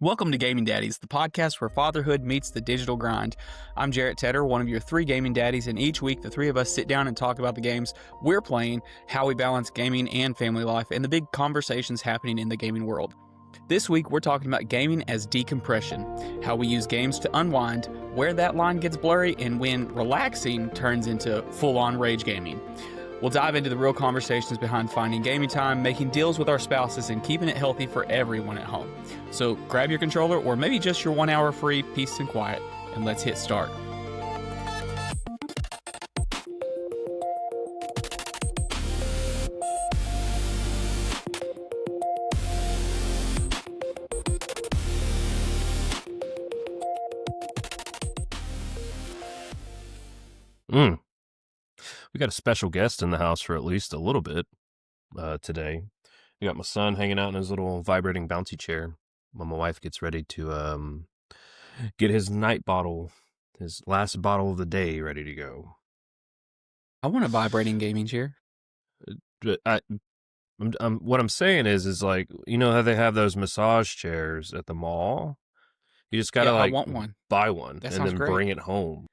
Welcome to Gaming Daddies, the podcast where fatherhood meets the digital grind. I'm Jarrett Tedder, one of your 3 gaming daddies, and each week the 3 of us sit down and talk about the games we're playing, how we balance gaming and family life, and the big conversations happening in the gaming world. This week we're talking about gaming as decompression, how we use games to unwind, where that line gets blurry, and when relaxing turns into full-on rage gaming. We'll dive into the real conversations behind finding gaming time, making deals with our spouses, and keeping it healthy for everyone at home. So grab your controller or maybe just your 1 hour free peace and quiet, and let's hit start. We got a special guest in the house for at least a little bit today. We got my son hanging out in his little vibrating bouncy chair while my wife gets ready to get his night bottle, his last bottle of the day, ready to go. I want a vibrating gaming chair. What I'm saying is like, you know how they have those massage chairs at the mall? You just gotta I want one. buy one That and sounds then great. bring it home.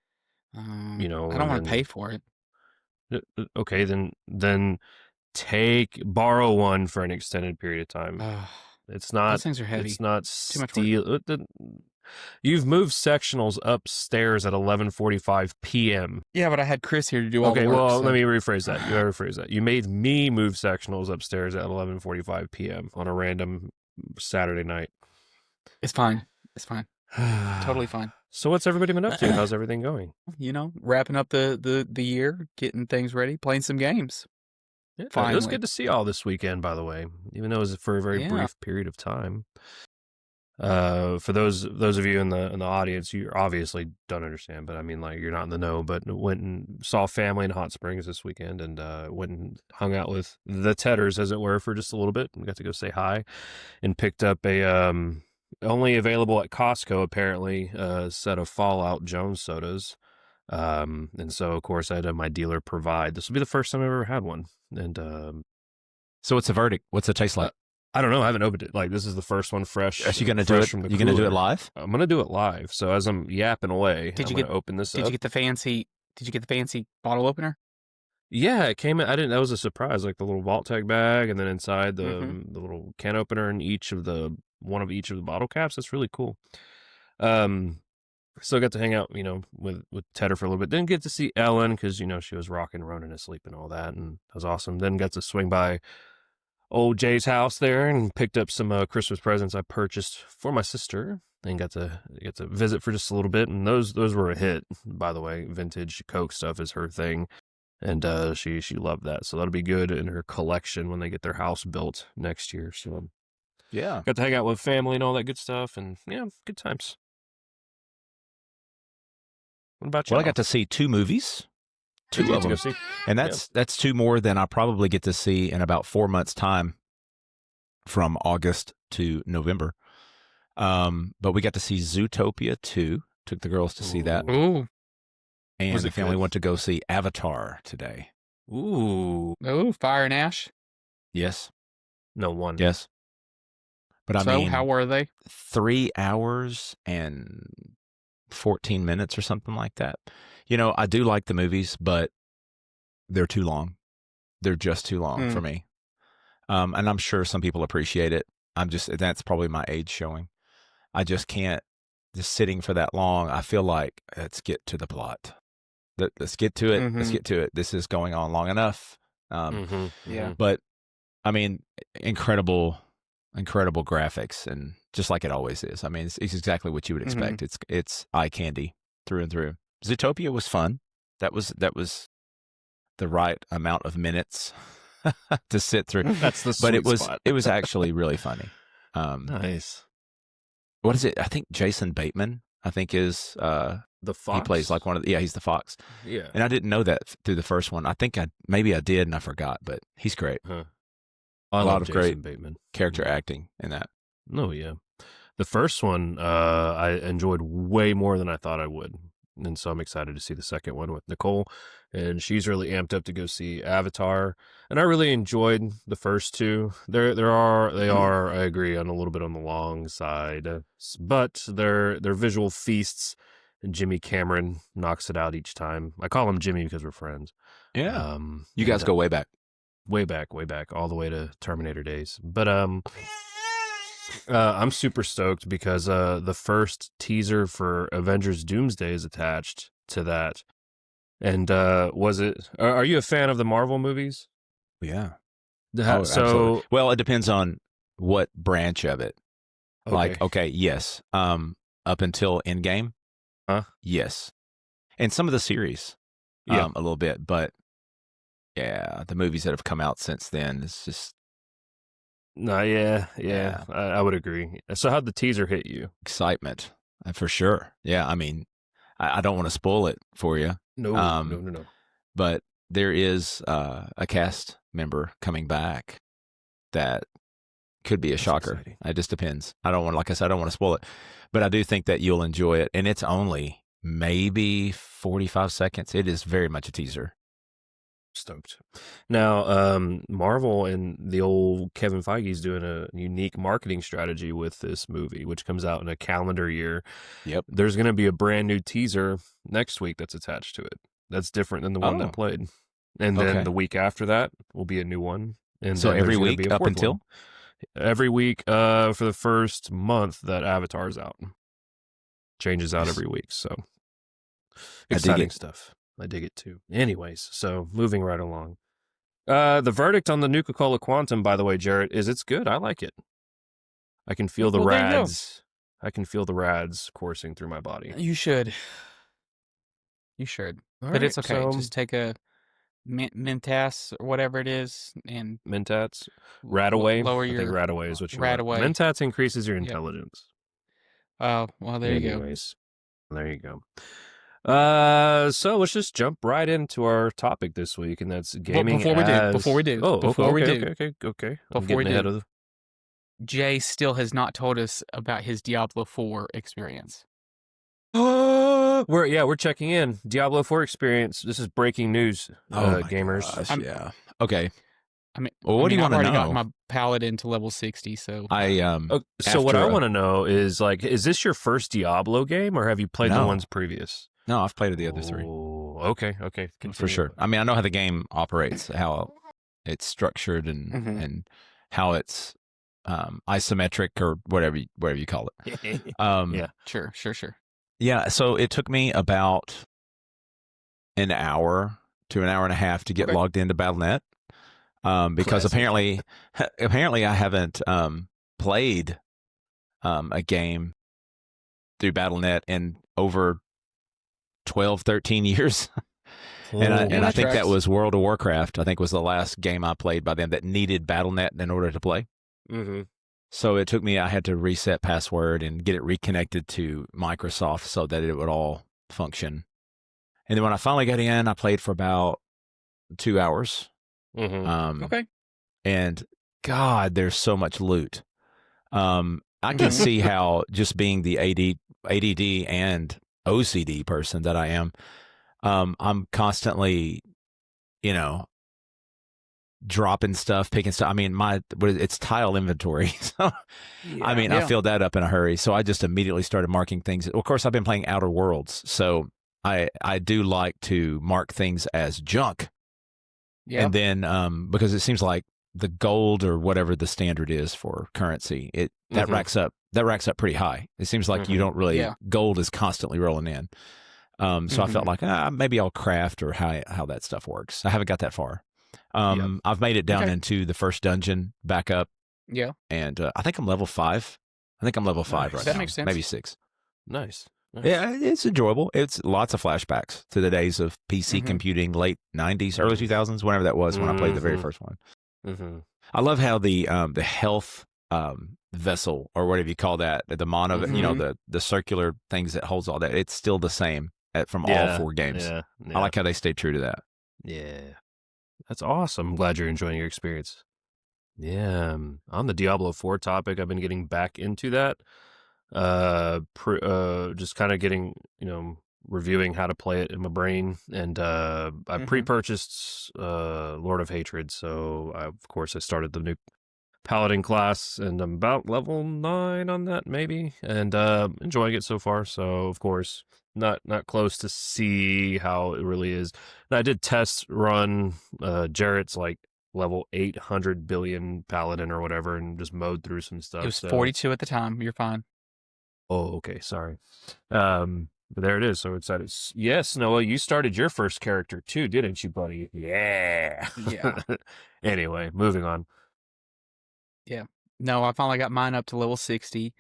I don't want to pay for it. Okay, then borrow one for an extended period of time. It's not. Those things are heavy. It's not Too much steel. You've moved sectionals upstairs at 11:45 p.m. Yeah, but I had Chris here to do all the work. Okay, well, so. let me rephrase that. You made me move sectionals upstairs at 11:45 p.m. on a random Saturday night. It's fine. It's fine. Totally fine. So what's everybody been up to? How's everything going? You know, wrapping up the year, getting things ready, playing some games. Yeah, it Finally. was good to see y'all this weekend, by the way, even though it was for a very brief period of time. For those of you in the audience, you obviously don't understand, but I mean, like, you're not in the know, but went and saw family in Hot Springs this weekend, and went and hung out with the Tedders, as it were, for just a little bit. We got to go say hi, and picked up a only available at Costco, apparently, set of Fallout Jones sodas. And so, of course, I had my dealer provide. This will be the first time I've ever had one. And so what's the verdict? What's it taste like? I don't know. I haven't opened it. Like, this is the first one fresh. Are you going to do it? You going to do it live? I'm going to do it live. So as I'm yapping away, I'm going to open this up. Did you get the fancy bottle opener? Yeah, it came in. That was a surprise, like the little Vault-Tec bag, and then inside the little can opener in one of each of the bottle caps. That's really cool. So I got to hang out, with Tedder for a little bit. Didn't get to see Ellen because, she was rocking Ronan asleep and all that, and that was awesome. Then got to swing by old Jay's house there and picked up some Christmas presents I purchased for my sister, and got to visit for just a little bit. And those were a hit, by the way. Vintage Coke stuff is her thing, and she loved that. So that'll be good in her collection when they get their house built next year. So yeah, got to hang out with family and all that good stuff, and yeah, good times. What about you? Well, I got to see 2 movies, 2 of them, and that's 2 more than I probably get to see in about 4 months' time, from August to November. But we got to see Zootopia 2. Took the girls to see that. Ooh. And the family went to go see Avatar today. Ooh. Oh, Fire and Ash. Yes. No one. Yes. But I mean, how were they? 3 hours and 14 minutes or something like that. I do like the movies, but they're too long. They're just too long for me. And I'm sure some people appreciate it. That's probably my age showing. I just can't, just sitting for that long. I feel like, let's get to the plot. Let's get to it. Let's get to it. This is going on long enough. Yeah. But I mean, incredible graphics, and just like it always is. I mean, it's exactly what you would expect. It's eye candy through and through. Zootopia was fun. That was the right amount of minutes to sit through. That's the sweet spot. It was actually really funny. Nice. What is it? I think Jason Bateman, is the fox. He plays like he's the fox. Yeah. And I didn't know that through the first one. I think maybe I did and I forgot, but he's great. Huh. A lot of Jason great Bateman. character acting in that. Oh, yeah. The first one I enjoyed way more than I thought I would. And so I'm excited to see the second one with Nicole, and she's really amped up to go see Avatar. And I really enjoyed the first two. They are, I agree, on a little bit on the long side, but they're visual feasts. And Jimmy Cameron knocks it out each time. I call him Jimmy because we're friends. Yeah. You guys go way back. Way back, all the way to Terminator days. But I'm super stoked because the first teaser for Avengers Doomsday is attached to that. And are you a fan of the Marvel movies? Yeah. So absolutely. Well, it depends on what branch of it. Okay. Like, okay, yes. Up until Endgame. Yes. And some of the series. A little bit, but yeah, the movies that have come out since then, it's just no, yeah. I would agree. So how'd the teaser hit you? Excitement, for sure. Yeah, I mean, I don't want to spoil it for you. No. But there is a cast member coming back that could be a shocker. Exciting. It just depends. Like I said, I don't want to spoil it, but I do think that you'll enjoy it. And it's only maybe 45 seconds. It is very much a teaser. Stoked. Now, Marvel and the old Kevin Feige's doing a unique marketing strategy with this movie, which comes out in a calendar year. Yep. There's going to be a brand new teaser next week that's attached to it. That's different than the one that played. And then the week after that will be a new one. And so every week up until? Every week for the first month that Avatar's out. Changes out every week. So exciting stuff. I dig it too. Anyways, so moving right along. The verdict on the Nuka-Cola Quantum, by the way, Jarrett, is it's good. I like it. I can feel the rads. I can feel the rads coursing through my body. You should. But it's okay. Just take a Mentats or whatever it is, and Mentats, Radaway. Lower I think Radaway is what you want. Want. Mentats increases your intelligence. Oh, well, there you go. There you go. So let's just jump right into our topic this week, and that's gaming. Before we do. Okay. Jay still has not told us about his Diablo 4 experience. We're checking in. Diablo 4 experience. This is breaking news, gamers. Gosh, okay. I mean, what do you want to know? I got my Paladin to level 60, so so what I want to know is, like, is this your first Diablo game, or have you played the ones previous? No, I've played the other three. Okay. Continue. For sure. I mean, I know how the game operates, how it's structured, and how it's isometric or whatever you call it. Yeah. Sure. Yeah, so it took me about an hour to an hour and a half to get logged into Battle.net, because apparently I haven't played a game through Battle.net in over 12, 13 years. And I think that was World of Warcraft. I think was the last game I played by them that needed Battle.net in order to play. Mm-hmm. So it took me, I had to reset password and get it reconnected to Microsoft so that it would all function. And then when I finally got in, I played for about 2 hours. Okay. And God, there's so much loot. I can see how, just being the ADD and OCD person that I am, I'm constantly, dropping stuff, picking stuff. I mean, it's tile inventory. So, I filled that up in a hurry. So I just immediately started marking things. Of course, I've been playing Outer Worlds, so I do like to mark things as junk. Yeah. And then because it seems like the gold or whatever the standard is for currency, that racks up pretty high. It seems like you don't really gold is constantly rolling in. So I felt like maybe I'll craft or how that stuff works. I haven't got that far. I've made it down into the first dungeon back up. Yeah. And I think I'm level 5. I think I'm level 5 right now. That makes sense. Maybe 6. Nice. Yeah, it's enjoyable. It's lots of flashbacks to the days of PC computing, late 90s, early 2000s, whenever that was when I played the very first one. I love how the health vessel, or whatever you call that, the mono, the circular things that holds all that, it's still the same from all 4 games. Yeah. I like how they stayed true to that. Yeah. That's awesome. I'm glad you're enjoying your experience. Yeah. On the Diablo 4 topic, I've been getting back into that. Just kind of getting, reviewing how to play it in my brain, and I pre-purchased Lord of Hatred, so of course I started the new Paladin class, and I'm about level 9 on that, maybe, and enjoying it so far. So, of course, not close to see how it really is. And I did test run Jarrett's like level 800 billion Paladin or whatever, and just mowed through some stuff. It was 42 at the time. You're fine. Oh, okay, sorry. But there it is. So excited. Yes, Noah, you started your first character too, didn't you, buddy? Yeah. Yeah. Anyway, moving on. Yeah. No, I finally got mine up to level 60.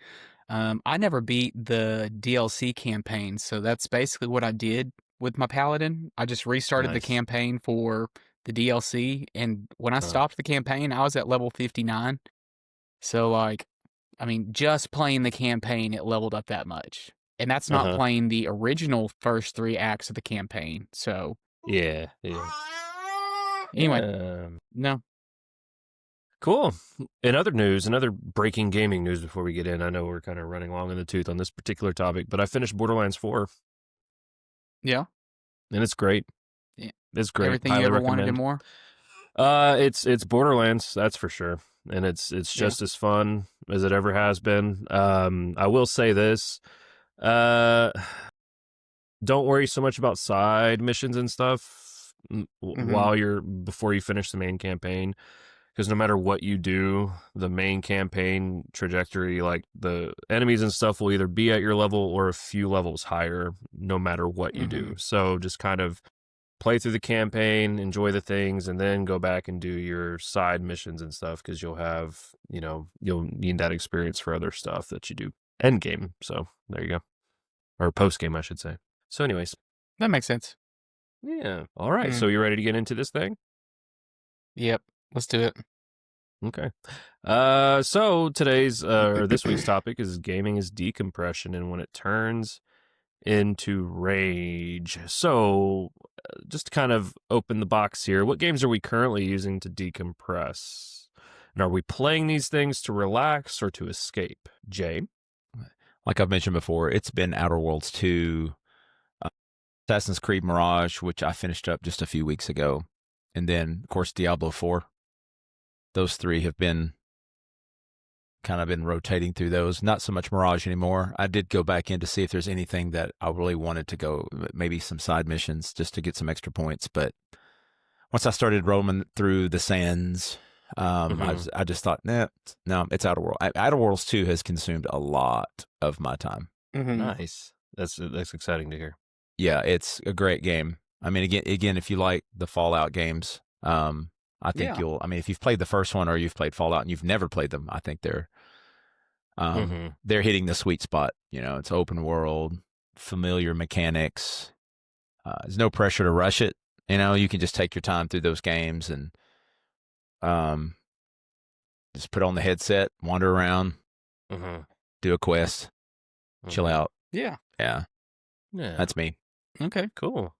I never beat the DLC campaign, so that's basically what I did with my Paladin. I just restarted the campaign for the DLC, and when I stopped the campaign, I was at level 59. So, like, I mean, just playing the campaign, it leveled up that much. And that's not playing the original first 3 acts of the campaign, so... Yeah. Anyway, no. Cool. In other news, another breaking gaming news before we get in, I know we're kind of running long in the tooth on this particular topic, but I finished Borderlands 4. Yeah. And it's great. Yeah. It's great. Everything you ever wanted and more? It's Borderlands, that's for sure. And it's just as fun as it ever has been. I will say this. Don't worry so much about side missions and stuff before you finish the main campaign. Because no matter what you do, the main campaign trajectory, like the enemies and stuff, will either be at your level or a few levels higher, no matter what you do. So just kind of play through the campaign, enjoy the things, and then go back and do your side missions and stuff, because you'll have, you'll need that experience for other stuff that you do end game. So there you go. Or post game, I should say. So anyways. That makes sense. Yeah. All right. So you ready to get into this thing? Yep. Let's do it. Okay. So today's or this week's topic is gaming is decompression and when it turns into rage. So just to kind of open the box here, what games are we currently using to decompress? And are we playing these things to relax or to escape? Jay? Like I've mentioned before, it's been Outer Worlds 2, Assassin's Creed Mirage, which I finished up just a few weeks ago, and then, of course, Diablo 4. Those 3 have been rotating through those. Not so much Mirage anymore. I did go back in to see if there's anything that I really wanted to go, maybe some side missions just to get some extra points. But once I started roaming through the sands, I just thought, no, it's Outer Worlds. Outer Worlds 2 has consumed a lot of my time. Nice. That's exciting to hear. Yeah, it's a great game. I mean, again, if you like the Fallout games, I think if you've played the first one or you've played Fallout and you've never played them, I think they're hitting the sweet spot. It's open world, familiar mechanics. There's no pressure to rush it. You can just take your time through those games and just put on the headset, wander around, do a quest, chill out. Yeah. That's me. Okay, cool.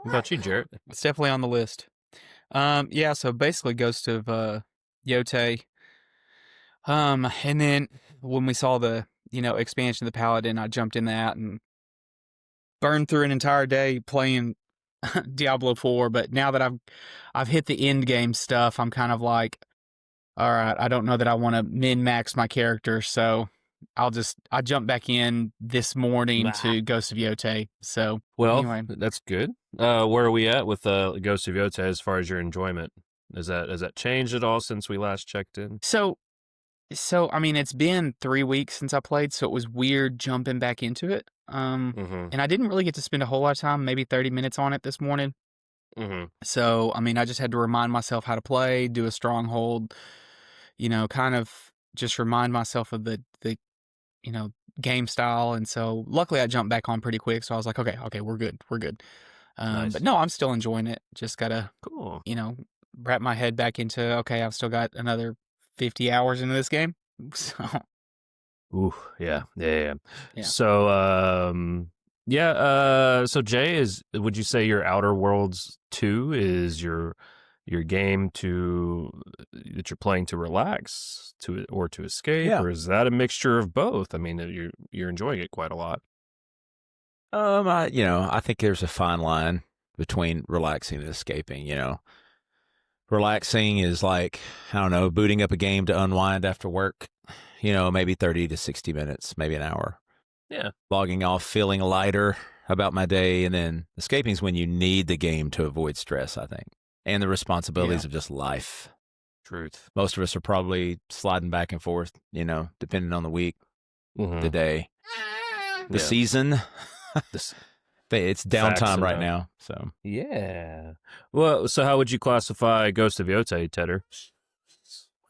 What about you, Jarrett? It's definitely on the list. So basically Ghost of Yotei. And then when we saw the, expansion of the Paladin, I jumped in that and burned through an entire day playing Diablo 4, but now that I've hit the end game stuff, I'm kind of like, all right, I don't know that I want to min-max my character, so I jumped back in this morning to Ghost of Yotei. So anyway. That's good. Where are we at with Ghost of Yotei as far as your enjoyment? Has that changed at all since we last checked in? So I mean, it's been 3 weeks since I played, so it was weird jumping back into it. And I didn't really get to spend a whole lot of time, maybe 30 minutes on it this morning. So, I mean, I just had to remind myself how to play, do a stronghold, kind of just remind myself of the game style. And so luckily I jumped back on pretty quick. So I was like, okay, we're good. Nice. But no, I'm still enjoying it. Just gotta, wrap my head back into, okay, I've still got another 50 hours into this game. So. Ooh, yeah. So, so Jay, would you say your Outer Worlds 2 is your game that you're playing to relax or to escape, or is that a mixture of both? I mean, you're enjoying it quite a lot. I think there's a fine line between relaxing and escaping. Relaxing is like, I don't know, booting up a game to unwind after work. Maybe 30 to 60 minutes, maybe an hour. Yeah. Logging off, feeling lighter about my day, and then escaping is when you need the game to avoid stress, I think, and the responsibilities of just life. Truth. Most of us are probably sliding back and forth, depending on the week, the day, the season. It's downtime right now. So yeah. Well, so how would you classify Ghost of Yotei, Tedder?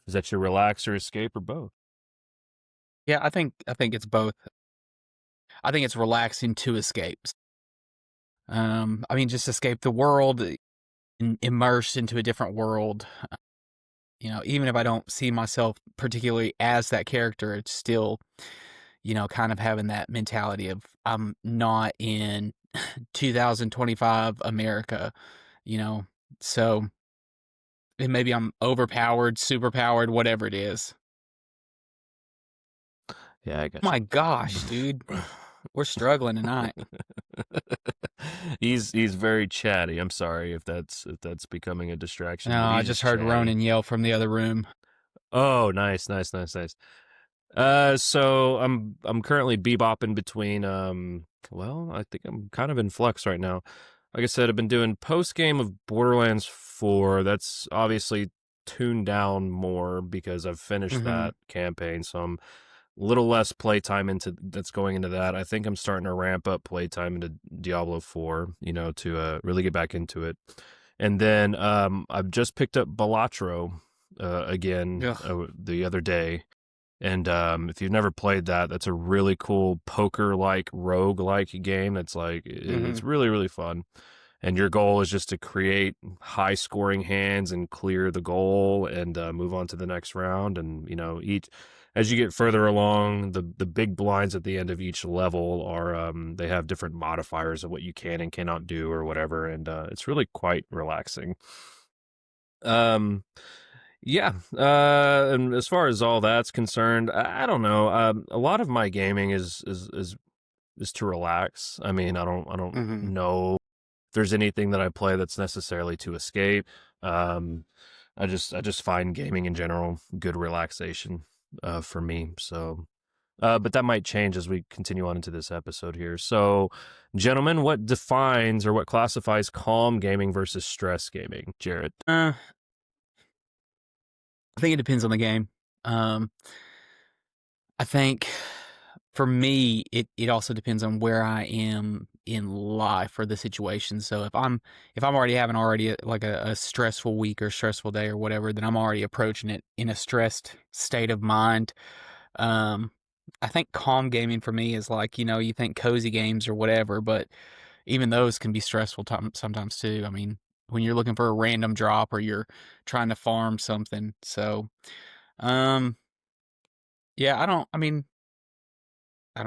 Is that your relax or escape or both? Yeah, I think it's both. I think it's relaxing to escape. Just escape the world, immerse into a different world. Even if I don't see myself particularly as that character, it's still, kind of having that mentality of I'm not in 2025 America, so and maybe I'm overpowered, superpowered, whatever it is. Yeah, I guess. My gosh, dude. We're struggling tonight. He's very chatty. I'm sorry if that's becoming a distraction. No, I just heard Ronan yell from the other room. Oh, nice. So I'm currently bebopping between I think I'm kind of in flux right now. Like I said, I've been doing post game of Borderlands 4. That's obviously tuned down more because I've finished that campaign, so I'm a little less playtime that's going into that. I think I'm starting to ramp up playtime into Diablo 4, to really get back into it. And then I've just picked up Balatro again the other day. And if you've never played that, that's a really cool poker-like, rogue-like game. That's like, it's really, really fun. And your goal is just to create high-scoring hands and clear the goal and move on to the next round. And, as you get further along, the big blinds at the end of each level are, they have different modifiers of what you can and cannot do or whatever. And it's really quite relaxing. Yeah, and as far as all that's concerned, I don't know. A lot of my gaming is to relax. I mean, I don't know if there's anything that I play that's necessarily to escape. I just find gaming in general good relaxation for me. So, but that might change as we continue on into this episode here. So, gentlemen, what defines or what classifies calm gaming versus stress gaming, Jarrett? I think it depends on the game. I think for me, it also depends on where I am in life or the situation. So if I'm already having like a stressful week or stressful day or whatever, then I'm already approaching it in a stressed state of mind. I think calm gaming for me is like, you think cozy games or whatever, but even those can be stressful sometimes too. I mean, when you're looking for a random drop or you're trying to farm something. So, yeah, I don't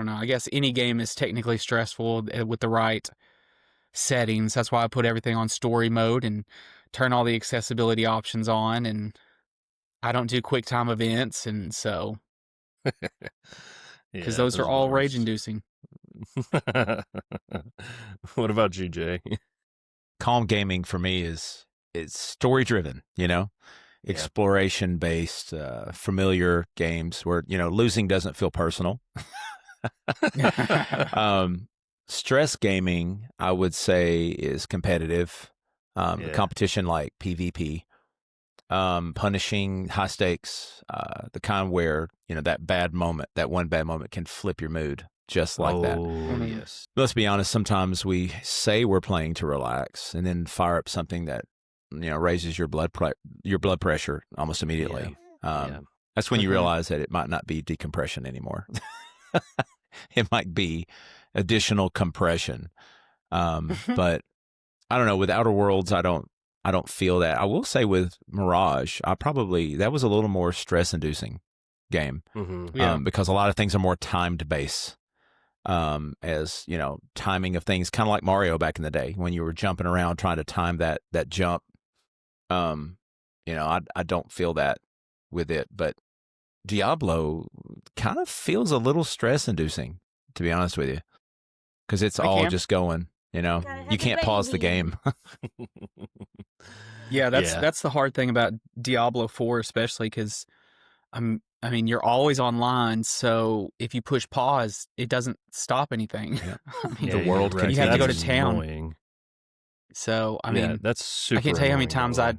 know. I guess any game is technically stressful with the right settings. That's why I put everything on story mode and turn all the accessibility options on, and I don't do quick time events, and so because those are all rage inducing. What about you, Jay? Calm gaming for me is story driven, exploration based, familiar games where, losing doesn't feel personal. Stress gaming, I would say, is competitive. Competition like PvP, punishing, high stakes, the kind where, that one bad moment can flip your mood. Just like that. Yes. Let's be honest. Sometimes we say we're playing to relax, and then fire up something that raises your blood pressure almost immediately. That's when you realize that it might not be decompression anymore. It might be additional compression. But I don't know. With Outer Worlds, I don't feel that. I will say with Mirage, that was a little more stress inducing game. Because a lot of things are more timed based. As timing of things, kind of like Mario back in the day when you were jumping around trying to time that jump. I don't feel that with it, but Diablo kind of feels a little stress inducing, to be honest with you, because it's all just going. You can't pause the game. Yeah, that's the hard thing about Diablo 4, especially because you're always online. So if you push pause, it doesn't stop anything. The world you have to go to town. Annoying. So that's super. I can't tell you how many annoying, times I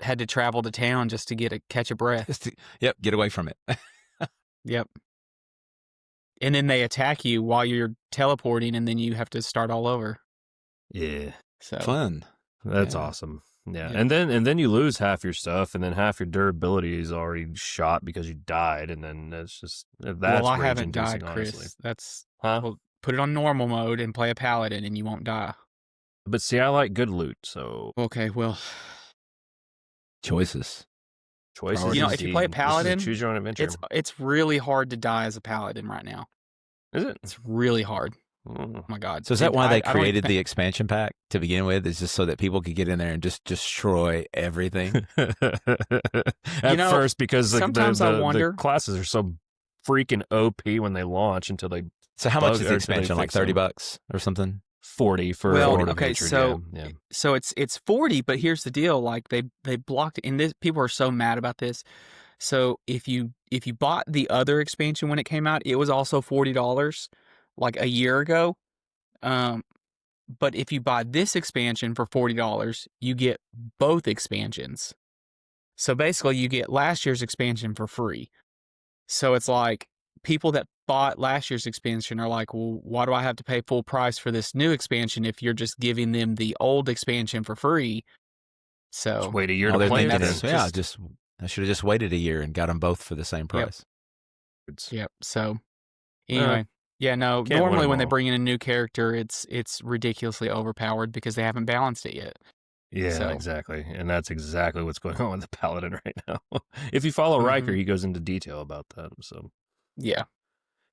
had to travel to town just to catch a breath. Get away from it. Yep. And then they attack you while you're teleporting, and then you have to start all over. Yeah. So fun. That's awesome. Yeah. And then you lose half your stuff, and then half your durability is already shot because you died, and then it's just that's I haven't died, Chris. Honestly. That's well, put it on normal mode and play a paladin, and you won't die. But see, I like good loot, so okay. Well, choices. If you play a paladin, choose your own adventure. It's really hard to die as a paladin right now. Is it? It's really hard. Oh my God. So is that why they created the expansion pack to begin with? Is just so that people could get in there and just destroy everything? At first, because sometimes I wonder, the classes are so freaking OP when they launch until they. So how much is the expansion? Like $30 or something? 40 for okay. So it's 40, but here's the deal: like they blocked it, and people are so mad about this. So if you bought the other expansion when it came out, it was also $40 like a year ago. But if you buy this expansion for $40, you get both expansions. So basically you get last year's expansion for free. So it's like people that bought last year's expansion are like, well, why do I have to pay full price for this new expansion if you're just giving them the old expansion for free? So just wait a year to play it. I should have just waited a year and got them both for the same price. Yep. So anyway, normally when they bring in a new character, it's ridiculously overpowered because they haven't balanced it yet. Yeah, exactly. And that's exactly what's going on with the Paladin right now. If you follow Riker, he goes into detail about that. So yeah.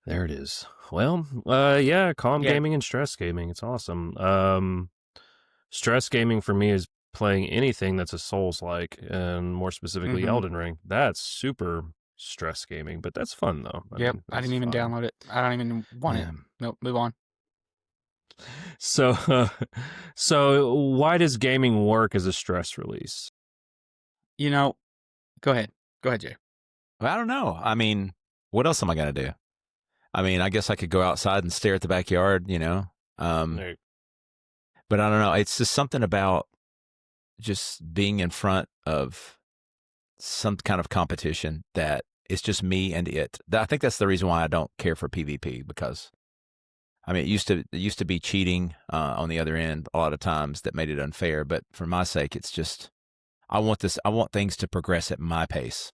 There it is. Well, calm gaming and stress gaming. It's awesome. Stress gaming for me is playing anything that's a Souls-like, and more specifically Elden Ring. That's super stress gaming, but that's fun though. I didn't even download it. I don't even want it. Nope, move on. So why does gaming work as a stress release? Go ahead. Go ahead, Jay. Well, I don't know. I mean, what else am I going to do? I mean, I guess I could go outside and stare at the backyard, But I don't know. It's just something about just being in front of some kind of competition that it's just me and it. I think that's the reason why I don't care for PvP, because it used to be cheating on the other end a lot of times that made it unfair. But for my sake, it's just I want things to progress at my pace.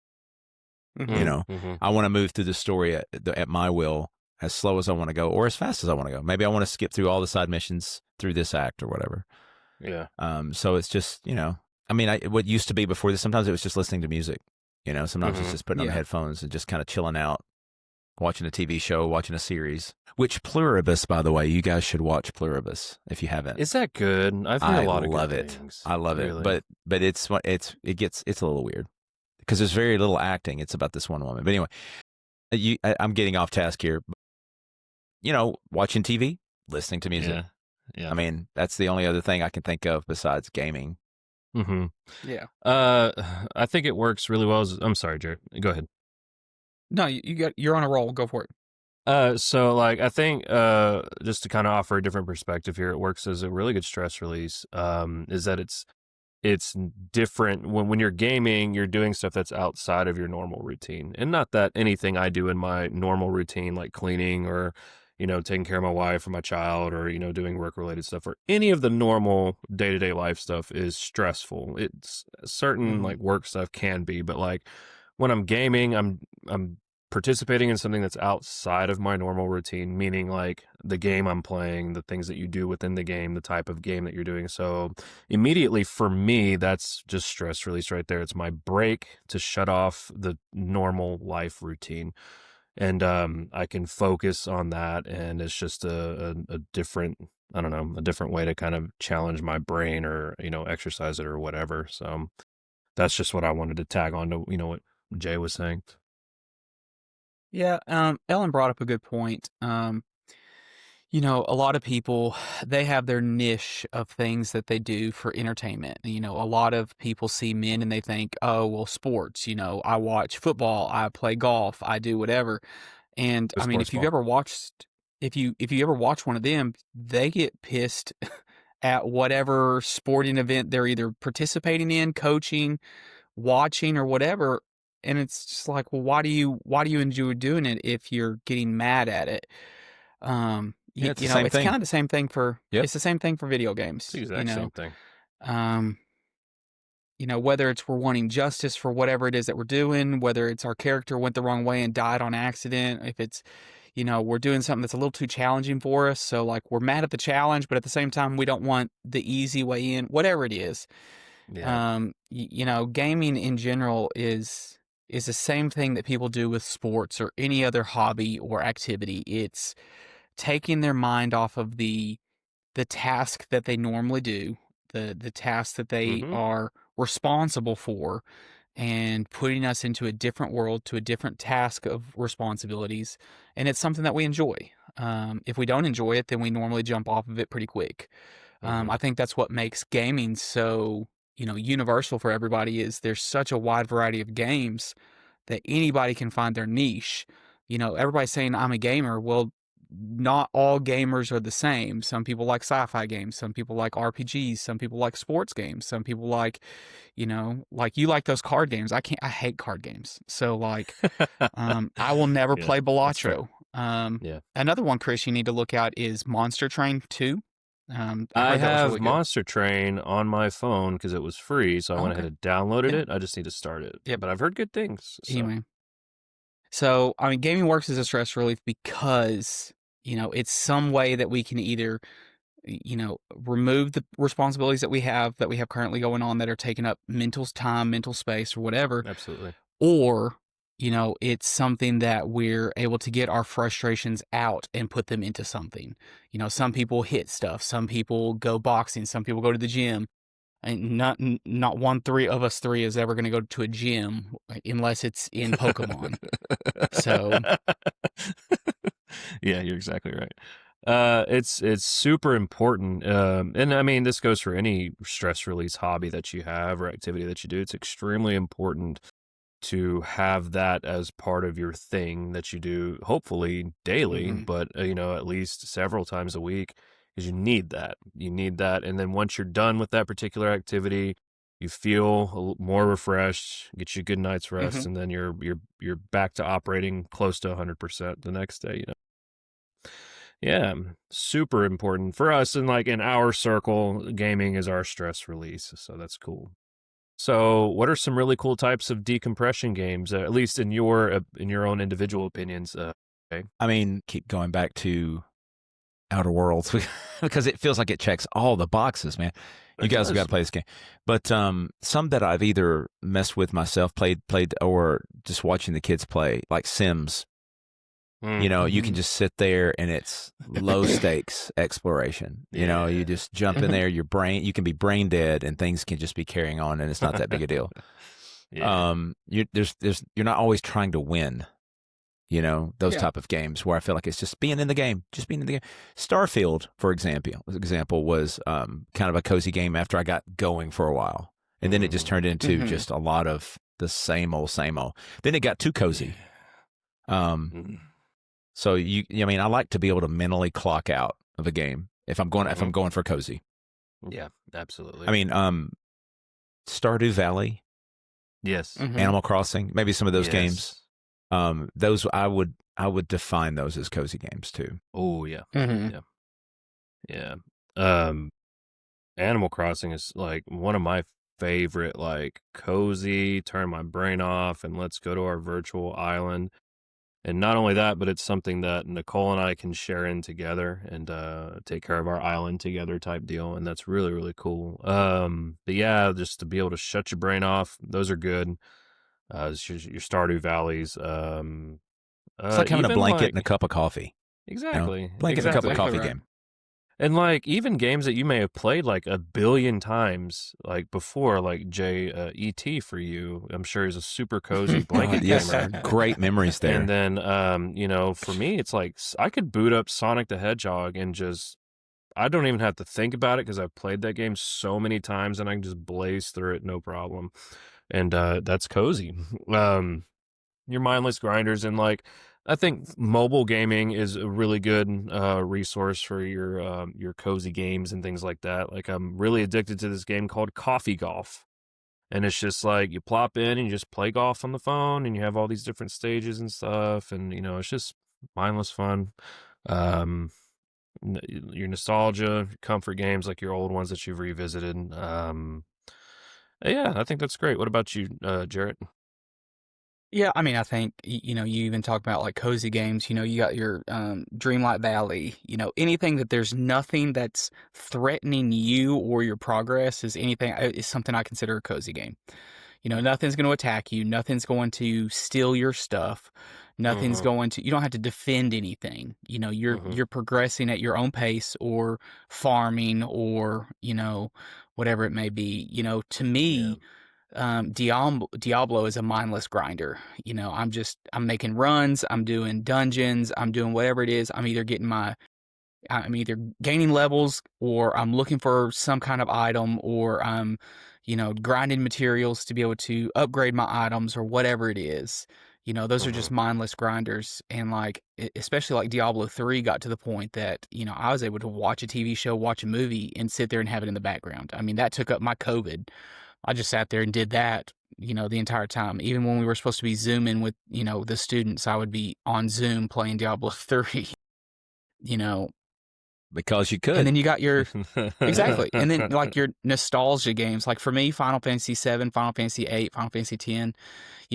I want to move through the story at my will, as slow as I want to go or as fast as I want to go. Maybe I want to skip through all the side missions through this act or whatever. Yeah. So it's just, what used to be before this, sometimes it was just listening to music, sometimes it's just putting on the headphones and just kind of chilling out, watching a TV show, watching a series, which Pluribus, by the way, you guys should watch Pluribus if you haven't. Is that good? I've heard a lot of good things. I love it. But it's a little weird because there's very little acting. It's about this one woman. But anyway, I'm getting off task here. Watching TV, listening to music. Yeah. That's the only other thing I can think of besides gaming. Yeah. I think it works really well. I'm sorry, Jared. Go ahead. No, you're on a roll. Go for it. So like I think just to kind of offer a different perspective here, it works as a really good stress release. Is that it's different when you're gaming, you're doing stuff that's outside of your normal routine, and not that anything I do in my normal routine, like cleaning or taking care of my wife or my child or doing work related stuff or any of the normal day-to-day life stuff is stressful. It's certain like work stuff can be, but like when I'm gaming, I'm participating in something that's outside of my normal routine, meaning like the game I'm playing, the things that you do within the game, the type of game that you're doing. So immediately for me, that's just stress release right there. It's my break to shut off the normal life routine. And I can focus on that, and it's just a different, I don't know, a different way to kind of challenge my brain or, exercise it or whatever. So that's just what I wanted to tag on to, what Jay was saying. Yeah, Ellen brought up a good point. You know, a lot of people, they have their niche of things that they do for entertainment. You know, a lot of people see men and they think, oh, well, sports, you know, I watch football, I play golf, I do whatever. And The I mean, sports ball. if you ever watch one of them, they get pissed at whatever sporting event they're either participating in, coaching, watching, or whatever. And it's just like, well, why do you enjoy doing it if you're getting mad at it? Yeah, it's the You know, same it's kind thing. of the same thing for Yep. it's the same thing for video It's the games, exact same thing. um, whether it's we're wanting justice for whatever it is that we're doing, whether it's our character went the wrong way and died on accident, if it's, we're doing something that's a little too challenging for us. So like we're mad at the challenge, but at the same time, we don't want the easy way in, whatever it is. Yeah. Gaming in general is the same thing that people do with sports or any other hobby or activity. It's taking their mind off of the task that they normally do, the task that they Mm-hmm. are responsible for, and putting us into a different world, to a different task of responsibilities. And it's something that we enjoy. If we don't enjoy it, then we normally jump off of it pretty quick. Mm-hmm. I think that's what makes gaming so, universal for everybody, is there's such a wide variety of games that anybody can find their niche. Everybody's saying I'm a gamer. Well, not all gamers are the same. Some people like sci-fi games. Some people like RPGs. Some people like sports games. Some people like, like you like those card games. I hate card games. So like, I will never Yeah, play that's fair. Balatro. Yeah. Another one, Chris, you need to look out is Monster Train 2. I I heard that was have really good. Monster Train on my phone because it was free, so I went Okay. ahead and downloaded Yeah. it. I just need to start it. Yep. But I've heard good things. So. Anyway. So, I mean, gaming works as a stress relief because, it's some way that we can either, remove the responsibilities that we have currently going on that are taking up mental time, mental space, or whatever, Absolutely. or, it's something that we're able to get our frustrations out and put them into something. Some people hit stuff, some people go boxing, some people go to the gym. And not one three of us three is ever going to go to a gym unless it's in Pokemon. So yeah, you're exactly right. It's super important, and I mean this goes for any stress release hobby that you have or activity that you do. It's extremely important to have that as part of your thing that you do, hopefully daily, but at least several times a week, because you need that. You need that, and then once you're done with that particular activity, you feel more refreshed, get you a good night's rest, and then you're back to operating close to 100% the next day. Yeah, super important for us, and like in our circle, gaming is our stress release, so that's cool. So, what are some really cool types of decompression games, at least in your own individual opinions? Okay. I mean, keep going back to Outer Worlds because it feels like it checks all the boxes, man. You guys have got to play this game. But some that I've either messed with myself, played, or just watching the kids play, like Sims. You can just sit there and it's low stakes exploration. You just jump in there, you can be brain dead and things can just be carrying on and it's not that big a deal. Yeah. You're not always trying to win, those type of games where I feel like it's just being in the game, Starfield, for example, was kind of a cozy game after I got going for a while. And then it just turned into just a lot of the same old. Then it got too cozy. So I like to be able to mentally clock out of a game if I'm going for cozy. Yeah, absolutely. I mean, Stardew Valley. Yes. Animal Crossing, maybe some of those games. Those I would define those as cozy games too. Oh yeah. Yeah. Animal Crossing is like one of my favorite, like cozy, turn my brain off and let's go to our virtual island. And not only that, but it's something that Nicole and I can share in together and take care of our island together type deal. And that's really, really cool. But yeah, just to be able to shut your brain off, those are good. Your Stardew Valleys. It's like having a blanket and a cup of coffee. Exactly. Blanket and a cup of coffee right. game. And like even games that you may have played like a billion times, like before, like E.T. for you, I'm sure is a super cozy blanket Yes, gamer. great memories there. And then, for me, it's like I could boot up Sonic the Hedgehog and I don't even have to think about it because I've played that game so many times and I can just blaze through it, no problem. And that's cozy. Your mindless grinders, and like I think mobile gaming is a really good resource for your cozy games and things like that. Like I'm really addicted to this game called Coffee Golf. And it's just like you plop in and you just play golf on the phone and you have all these different stages and stuff. And, it's just mindless fun. Your nostalgia, comfort games like your old ones that you've revisited. Yeah, I think that's great. What about you, Jarrett? Yeah, I mean, I think, you even talk about like cozy games, you got your Dreamlight Valley, anything that there's nothing that's threatening you or your progress is something I consider a cozy game. Nothing's going to attack you, nothing's going to steal your stuff, nothing's going to, you don't have to defend anything. You're progressing at your own pace or farming or, whatever it may be. To me, Diablo is a mindless grinder. I'm making runs, I'm doing dungeons, I'm doing whatever it is. I'm either gaining levels or I'm looking for some kind of item or I'm, grinding materials to be able to upgrade my items or whatever it is. Those are just mindless grinders. And like, especially like Diablo 3 got to the point that, I was able to watch a TV show, watch a movie and sit there and have it in the background. I mean, that took up my COVID. I just sat there and did that, the entire time. Even when we were supposed to be Zooming with, the students, I would be on Zoom playing Diablo 3, Because you could. And then you got your, exactly. And then like your nostalgia games, like for me, Final Fantasy 7, Final Fantasy 8, Final Fantasy 10,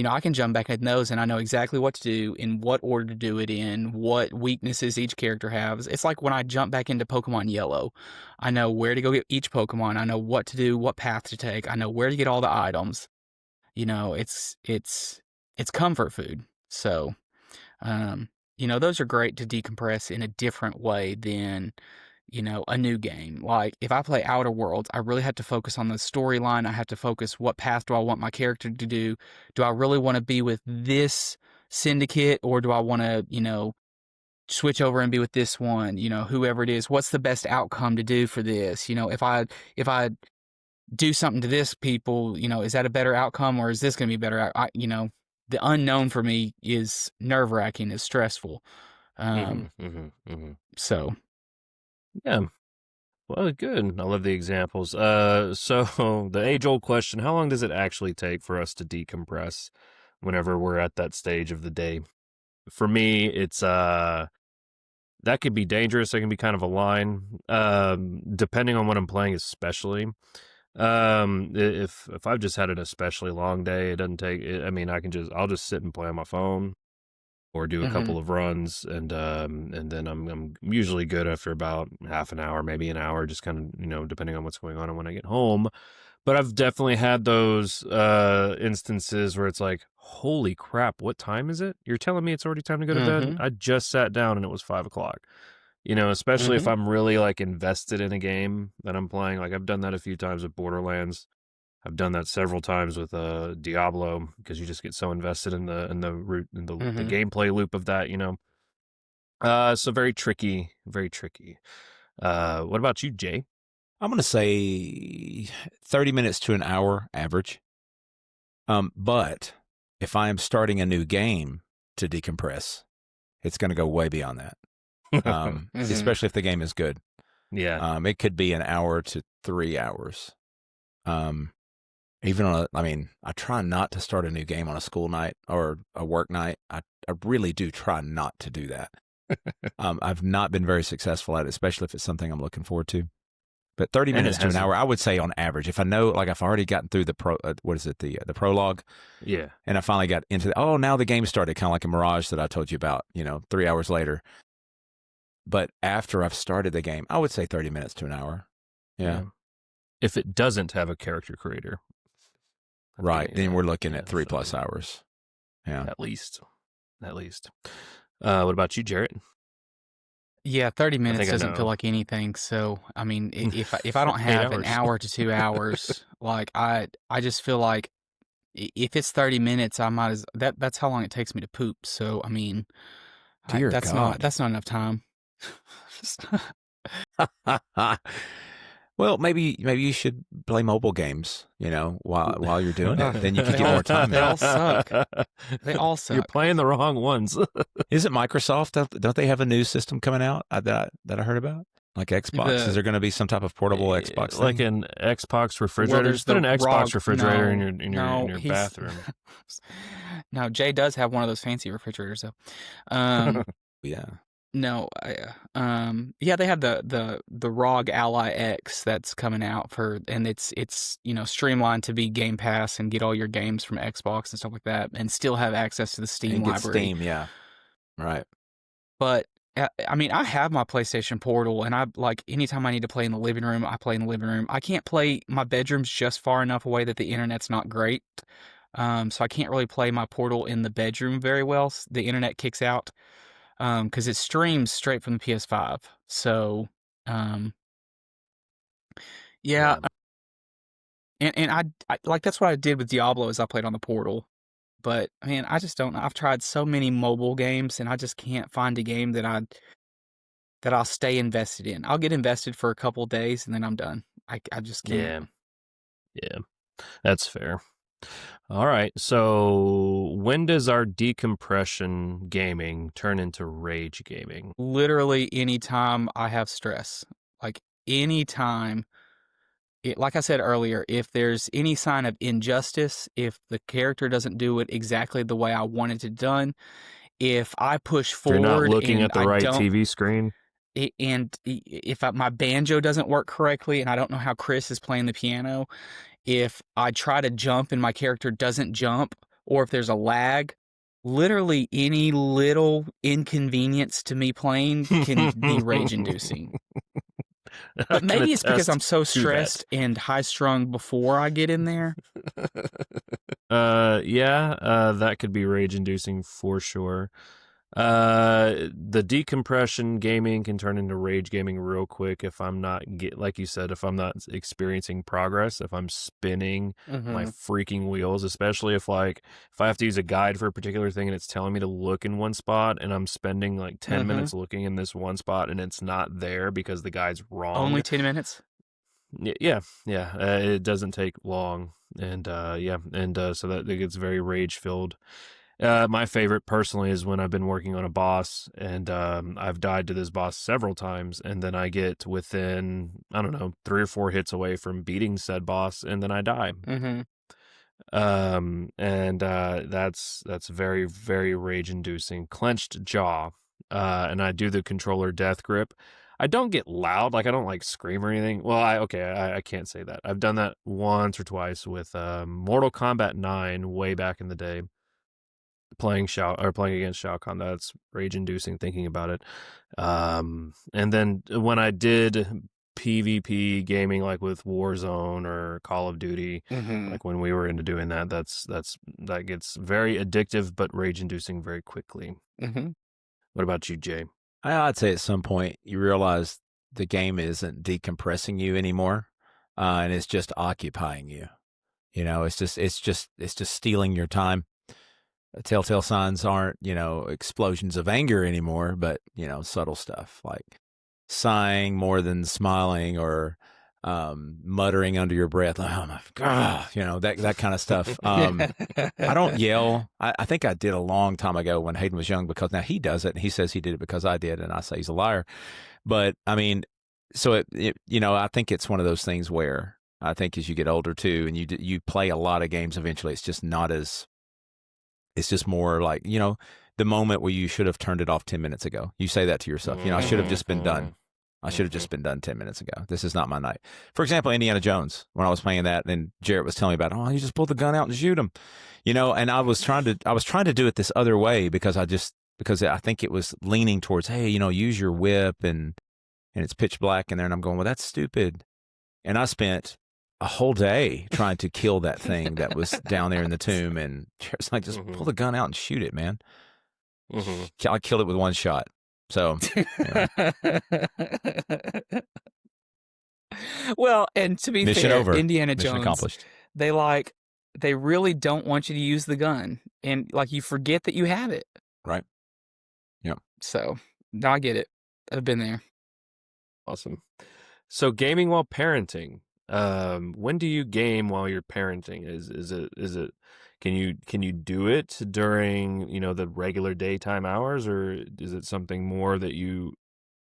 I can jump back at those and I know exactly what to do, in what order to do it in, what weaknesses each character has. It's like when I jump back into Pokemon Yellow, I know where to go get each Pokemon. I know what to do, what path to take. I know where to get all the items. It's comfort food. So, those are great to decompress in a different way than, a new game. Like if I play Outer Worlds, I really have to focus on the storyline. I have to focus, what path do I want my character to do? Do I really want to be with this syndicate or do I want to, switch over and be with this one, whoever it is? What's the best outcome to do for this? If I do something to this people, is that a better outcome or is this going to be better? The unknown for me is nerve-wracking, is stressful. So yeah, well, good. I love the examples. So the age-old question: how long does it actually take for us to decompress whenever we're at that stage of the day? For me, it's that could be dangerous. That can be kind of a line, depending on what I'm playing, especially. If I've just had an especially long day, it doesn't take. I'll just sit and play on my phone, or do a couple of runs, and then I'm usually good after about half an hour, maybe an hour, just kind of depending on what's going on and when I get home. But I've definitely had those instances where it's like, holy crap, what time is it? You're telling me it's already time to go to bed? I just sat down and it was 5:00. Especially if I'm really like invested in a game that I'm playing. Like I've done that a few times with Borderlands. I've done that several times with Diablo, because you just get so invested in the gameplay loop of that, So very tricky, very tricky. What about you, Jay? I'm going to say 30 minutes to an hour average. But if I am starting a new game to decompress, it's going to go way beyond that. Especially if the game is good. Yeah. It could be an hour to 3 hours. Even on I try not to start a new game on a school night or a work night. I really do try not to do that. I've not been very successful at it, especially if it's something I'm looking forward to. But 30 minutes to an hour, I would say on average. If I know, like if I've already gotten through the the prologue. Yeah. And I finally got into now the game started, kind of like a Mirage that I told you about, 3 hours later. But after I've started the game, I would say 30 minutes to an hour. Yeah. If it doesn't have a character creator. Right. Then we're looking at 3+ hours. Yeah. At least. What about you, Jarrett? Yeah, 30 minutes I doesn't feel know. like anything. So, I mean, if I don't 8 have an hours. hour to 2 hours, like I just feel like if it's 30 minutes, I might as that's how long it takes me to poop. So, I mean, Dear God. that's not enough time. Well, maybe you should play mobile games, while you're doing it. Then you could get more time They in. all suck. They all You're suck. playing the wrong ones. Is it Microsoft? Don't they have a new system coming out that I heard about? Like Xbox? Is there going to be some type of portable Xbox like thing? an Xbox refrigerator? Well, There's there's been the an Xbox ROG. refrigerator in No, your he's bathroom. no. Jay does have one of those fancy refrigerators, though. Um, Yeah. no, yeah, they have the ROG Ally X that's coming out and it's streamlined to be Game Pass and get all your games from Xbox and stuff like that, and still have access to the Steam And get library. Steam, yeah. Right. But I mean, I have my PlayStation Portal, and I like anytime I need to play in the living room, I play in the living room. I can't play. My bedroom's just far enough away that the internet's not great, so I can't really play my Portal in the bedroom very well. The internet kicks out because it streams straight from the PS5. So, yeah. And I like that's what I did with Diablo is I played on the Portal. But man, I just don't know. I've tried so many mobile games, and I just can't find a game that I'll stay invested in. I'll get invested for a couple days, and then I'm done. I just can't. Yeah, that's fair. All right, so when does our decompression gaming turn into rage gaming? Literally anytime I have stress, like anytime. Like I said earlier, if there's any sign of injustice, if the character doesn't do it exactly the way I wanted it done, if I push forward, you're not looking and at the right TV screen, and if my banjo doesn't work correctly, and I don't know how Chris is playing the piano, if I try to jump and my character doesn't jump, or if there's a lag, literally any little inconvenience to me playing can be rage-inducing. But maybe it's because I'm so stressed and high-strung before I get in there. That could be rage-inducing for sure. The decompression gaming can turn into rage gaming real quick if I'm not like you said, if I'm not experiencing progress, if I'm spinning my freaking wheels, especially if I have to use a guide for a particular thing and it's telling me to look in one spot and I'm spending like 10 minutes looking in this one spot and it's not there because the guide's wrong. Only 10 minutes? Yeah. It doesn't take long. And so that it gets very rage filled. My favorite personally is when I've been working on a boss and I've died to this boss several times, and then I get within, I don't know, 3 or 4 hits away from beating said boss, and then I die. That's very, very rage inducing. Clenched jaw, and I do the controller death grip. I don't get loud, like I don't like scream or anything. Well, I can't say that. I've done that once or twice with Mortal Kombat 9 way back in the day. Playing against Shao Kahn, that's rage-inducing thinking about it. And then when I did PvP gaming, like with Warzone or Call of Duty, like when we were into doing that, that gets very addictive, but rage-inducing very quickly. What about you, Jay? I'd say at some point you realize the game isn't decompressing you anymore, and it's just occupying you. It's just stealing your time. Telltale signs aren't, explosions of anger anymore, but, subtle stuff like sighing more than smiling or muttering under your breath, like, oh my God, that kind of stuff. I don't yell. I think I did a long time ago when Hayden was young, because now he does it and he says he did it because I did, and I say he's a liar. But I mean, so I think it's one of those things where I think as you get older too, and you play a lot of games, eventually it's just not as. It's just more like, the moment where you should have turned it off 10 minutes ago. You say that to yourself. I should have just been done. I should have just been done 10 minutes ago. This is not my night. For example, Indiana Jones, when I was playing that, and Jarrett was telling me about, you just pull the gun out and shoot him, and I was trying to do it this other way because I think it was leaning towards, hey, use your whip and it's pitch black in there. And I'm going, well, that's stupid. And I spent a whole day trying to kill that thing that was down there in the tomb, and it's like, just pull the gun out and shoot it, man. I killed it with one shot. So, Well, and to be mission fair, over. Indiana Mission Jones, accomplished. they really don't want you to use the gun, and like you forget that you have it. Right. Yeah. So, no, I get it. I've been there. Awesome. So gaming while parenting. When do you game while you're parenting? Is it can you do it during, the regular daytime hours, or is it something more that you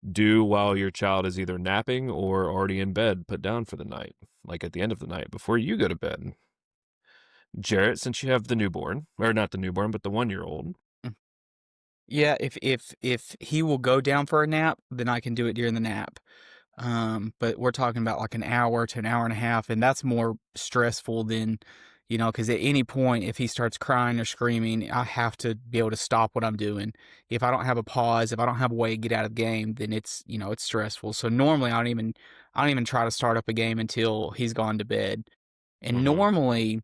do while your child is either napping or already in bed, put down for the night, like at the end of the night before you go to bed? Jarrett, since you have the newborn, or not the newborn, but the 1-year-old. Yeah, if he will go down for a nap, then I can do it during the nap. But we're talking about like an hour to an hour and a half, and that's more stressful than, because at any point, if he starts crying or screaming, I have to be able to stop what I'm doing. If I don't have a pause, if I don't have a way to get out of the game, then it's stressful. So normally I don't even try to start up a game until he's gone to bed. And normally,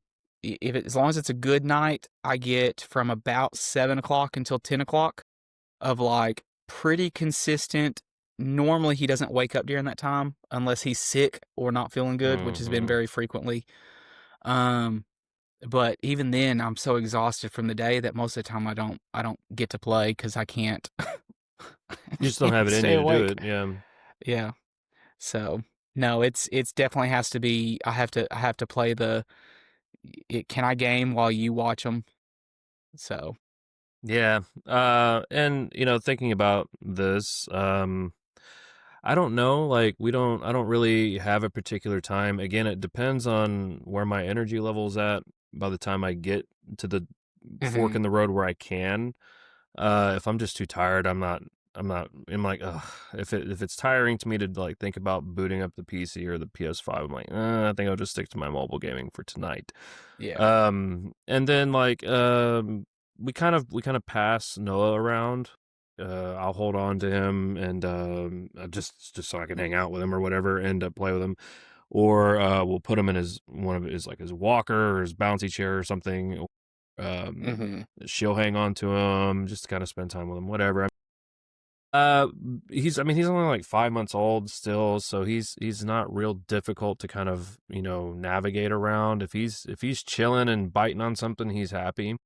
as long as it's a good night, I get from about 7 o'clock until 10 o'clock of like pretty consistent. Normally, he doesn't wake up during that time unless he's sick or not feeling good, which has been very frequently. But even then, I'm so exhausted from the day that most of the time I don't get to play because I can't. You just don't have it in you to do it. Yeah. Yeah. So no, it's definitely has to be. I have to play the. Can I game while you watch them? So Yeah. And thinking about this, I don't know, like I don't really have a particular time. Again, it depends on where my energy level's at by the time I get to the fork in the road where I can. If I'm just too tired, I'm like, ugh. If it's tiring to me to like think about booting up the PC or the PS5, I'm like, I think I'll just stick to my mobile gaming for tonight. yeah. And then like, we kind of pass Noah around. I'll hold on to him and just so I can hang out with him or whatever, and play with him, or we'll put him in one of his like his walker or his bouncy chair or something. She'll hang on to him just to kind of spend time with him, whatever. He's only like 5 months old still, so he's not real difficult to kind of navigate around. If he's chilling and biting on something, he's happy.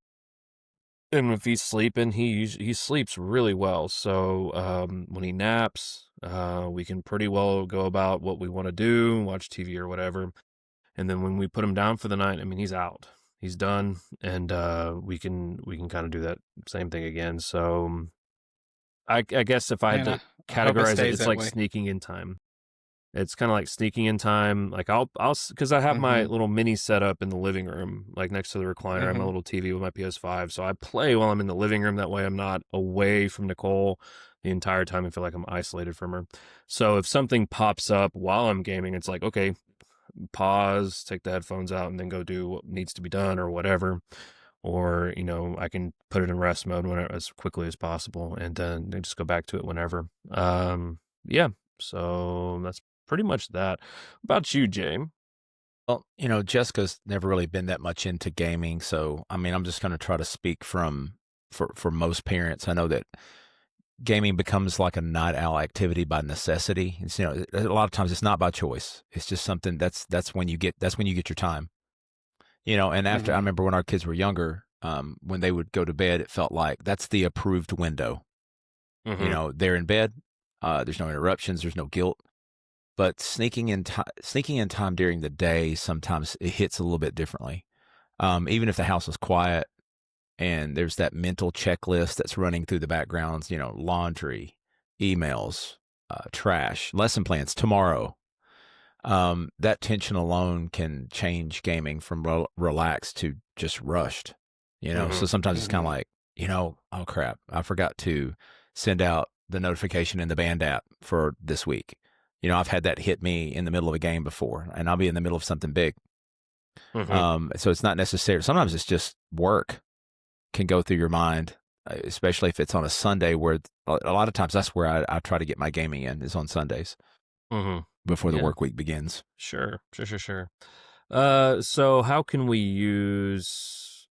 And if he's sleeping, he sleeps really well. So when he naps, we can pretty well go about what we want to do, watch TV or whatever. And then when we put him down for the night, he's out, he's done, and we can kind of do that same thing again. So I guess if I had to categorize it, it's like sneaking in time. It's kind of like sneaking in time. Like I'll because I have my little mini setup in the living room, like next to the recliner. I have my little TV with my PS5, so I play while I'm in the living room. That way, I'm not away from Nicole the entire time. I feel like I'm isolated from her. So if something pops up while I'm gaming, it's like, okay, pause, take the headphones out, and then go do what needs to be done or whatever. Or I can put it in rest mode as quickly as possible, and then just go back to it whenever. Yeah. So that's pretty much that. About you, James? Well, Jessica's never really been that much into gaming, so I'm just going to try to speak for most parents. I know that gaming becomes like a night owl activity by necessity. It's a lot of times it's not by choice. It's just something that's when you get your time. And after I remember when our kids were younger, when they would go to bed, it felt like that's the approved window. They're in bed. There's no interruptions. There's no guilt. But sneaking in time during the day, sometimes it hits a little bit differently. Even if the house is quiet and there's that mental checklist that's running through the backgrounds, laundry, emails, trash, lesson plans tomorrow. That tension alone can change gaming from relaxed to just rushed. So sometimes it's kind of like, oh crap, I forgot to send out the notification in the band app for this week. I've had that hit me in the middle of a game before, and I'll be in the middle of something big. So it's not necessary. Sometimes it's just work can go through your mind, especially if it's on a Sunday, where a lot of times that's where I try to get my gaming in, is on Sundays before the work week begins. Sure. So how can we use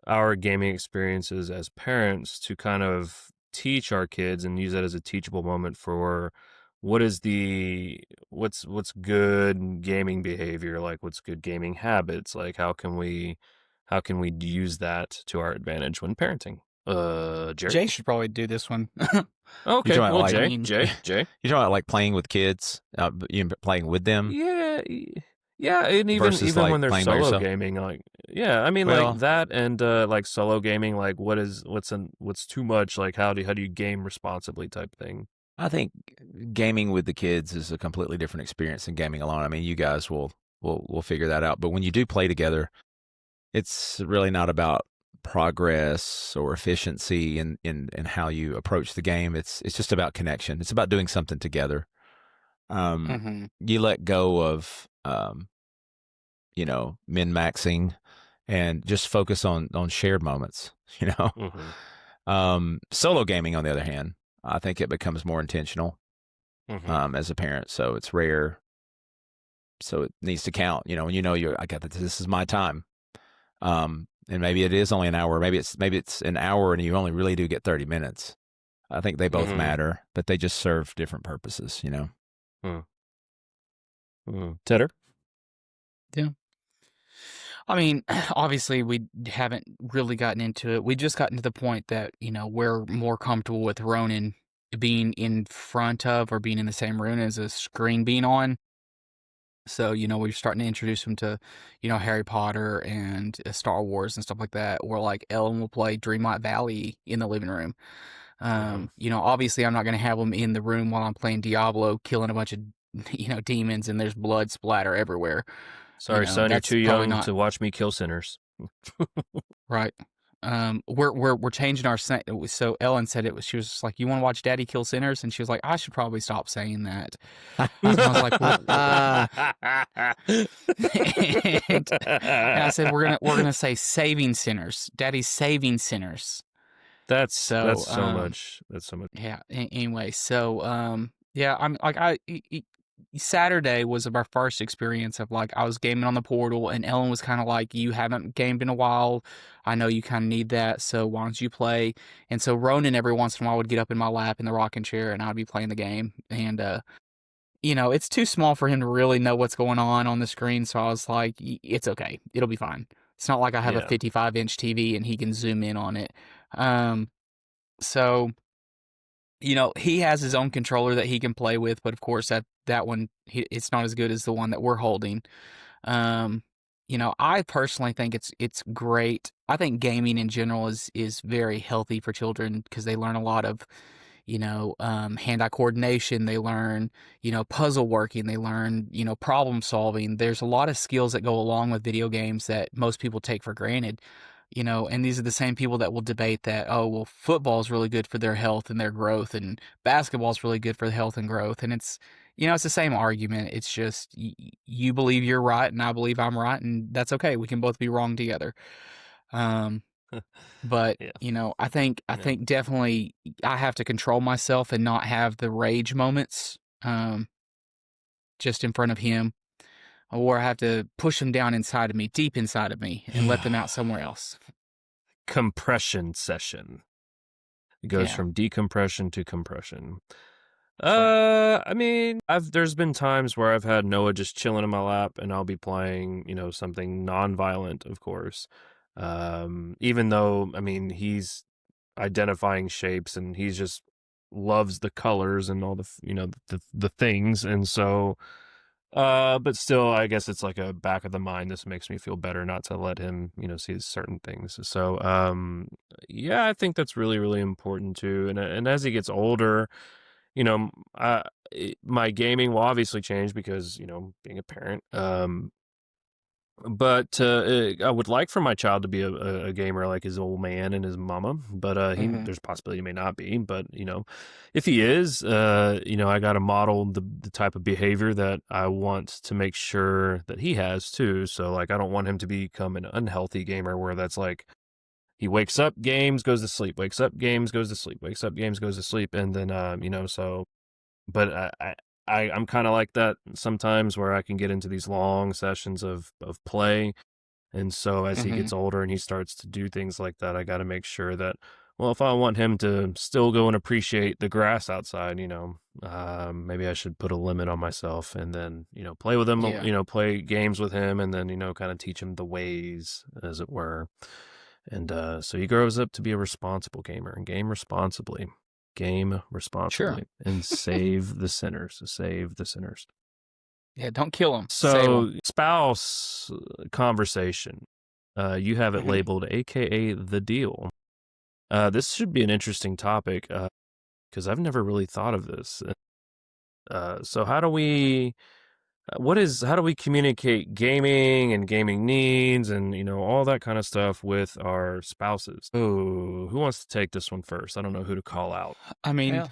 our gaming experiences as parents to kind of teach our kids and use that as a teachable moment for what's good gaming behavior, like what's good gaming habits, like how can we use that to our advantage when parenting? Jerry? Jay should probably do this one. Okay, well, like, Jay. you're talking about like playing with kids, playing with them. Yeah, and even versus, like, when they're playing by solo yourself? gaming, like, yeah, I mean, Well- like that, and like solo gaming, like what's too much, like how do you game responsibly type thing. I think gaming with the kids is a completely different experience than gaming alone. I mean, you guys will figure that out. But when you do play together, it's really not about progress or efficiency in how you approach the game. It's just about connection. It's about doing something together. You let go of min-maxing and just focus on shared moments, Solo gaming, on the other hand, I think it becomes more intentional as a parent. So it's rare. So it needs to count, when I got this is my time. And maybe it is only an hour. Maybe it's an hour and you only really do get 30 minutes. I think they both matter, but they just serve different purposes, Tedder? Yeah. I mean, obviously, we haven't really gotten into it. We just gotten to the point that, we're more comfortable with Ronan being in front of or being in the same room as a screen being on. So, we're starting to introduce him to, Harry Potter and Star Wars and stuff like that. Or like Ellen will play Dreamlight Valley in the living room. Obviously I'm not going to have him in the room while I'm playing Diablo, killing a bunch of, demons and there's blood splatter everywhere. Sorry, son, you're too young to watch me kill sinners. Right. We're changing our so Ellen said she was just like, you want to watch Daddy kill sinners? And she was like, I should probably stop saying that. And I was like, and I said we're gonna say saving sinners. Daddy's saving sinners. That's so much. Yeah. Anyway, so yeah, I'm like Saturday was our first experience of like I was gaming on the portal and Ellen was kind of like, you haven't gamed in a while. I know you kind of need that, so why don't you play? And so Ronan every once in a while would get up in my lap in the rocking chair and I'd be playing the game. And it's too small for him to really know what's going on the screen. So I was like, it's okay, it'll be fine. It's not like I have a 55-inch TV and he can zoom in on it. So he has his own controller that he can play with, but of course that one, it's not as good as the one that we're holding. I personally think it's great. I think gaming in general is very healthy for children because they learn a lot of, hand-eye coordination. They learn, puzzle working. They learn, problem solving. There's a lot of skills that go along with video games that most people take for granted. And these are the same people that will debate that, oh, well, football is really good for their health and their growth, and basketball is really good for health and growth. And it's, it's the same argument. It's just you believe you're right and I believe I'm right, and that's okay. We can both be wrong together. But I think definitely I have to control myself and not have the rage moments just in front of him. Or I have to push them down inside of me, deep inside of me, and let them out somewhere else. Compression session. It goes from decompression to compression. Right. I mean, there's been times where I've had Noah just chilling in my lap, and I'll be playing, something non-violent, of course. Even though, I mean, he's identifying shapes, and he just loves the colors and all the, the things, and so. But still, I guess it's like a back of the mind. This makes me feel better not to let him, see certain things. So, I think that's really, really important too. And as he gets older, my gaming will obviously change because, being a parent. But I would like for my child to be a gamer like his old man and his mama, but there's a possibility he may not be. But if he is, I got to model the type of behavior that I want to make sure that he has too. So like, I don't want him to become an unhealthy gamer where that's like he wakes up, games, goes to sleep, wakes up, games, goes to sleep, wakes up, games, goes to sleep, and then so. But I'm kind of like that sometimes where I can get into these long sessions of play. And so as he gets older and he starts to do things like that, I got to make sure that well, if I want him to still go and appreciate the grass outside, maybe I should put a limit on myself and then, play with him, Yeah. play games with him and then, kind of teach him the ways, as it were. And so he grows up to be a responsible gamer and game responsibly, Sure. and save the sinners, save the sinners. Yeah, don't kill them. So, spouse conversation, you have it Mhm. labeled AKA the deal. This should be an interesting topic because I've never really thought of this. So how do we communicate gaming and gaming needs and all that kind of stuff with our spouses? Oh, who wants to take this one first? I don't know who to call out. I mean, Yeah.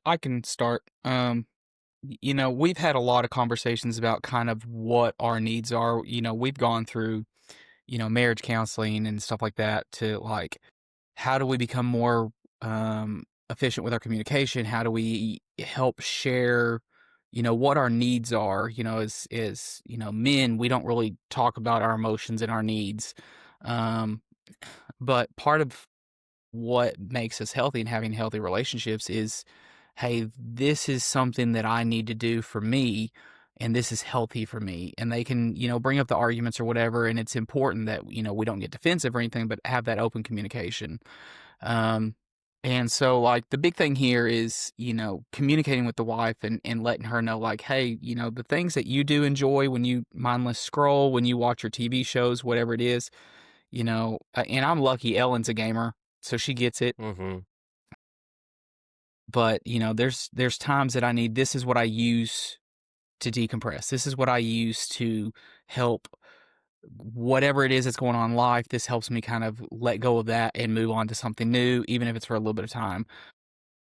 I can start. We've had a lot of conversations about kind of what our needs are. We've gone through, marriage counseling and stuff like that to like, how do we become more efficient with our communication? How do we help share, what our needs are? Men, we don't really talk about our emotions and our needs. Um, but part of what makes us healthy and having healthy relationships is, hey, this is something that I need to do for me, and this is healthy for me. And they can, bring up the arguments or whatever. And it's important that, we don't get defensive or anything, but have that open communication. Um, and so, like, the big thing here is, communicating with the wife and letting her know, like, hey, the things that you do enjoy when you mindless scroll, when you watch your TV shows, whatever it is, and I'm lucky Ellen's a gamer, so she gets it. Mm-hmm. But, there's times that I need, this is what I use to decompress. This is what I use to help whatever it is that's going on in life. This helps me kind of let go of that and move on to something new, even if it's for a little bit of time.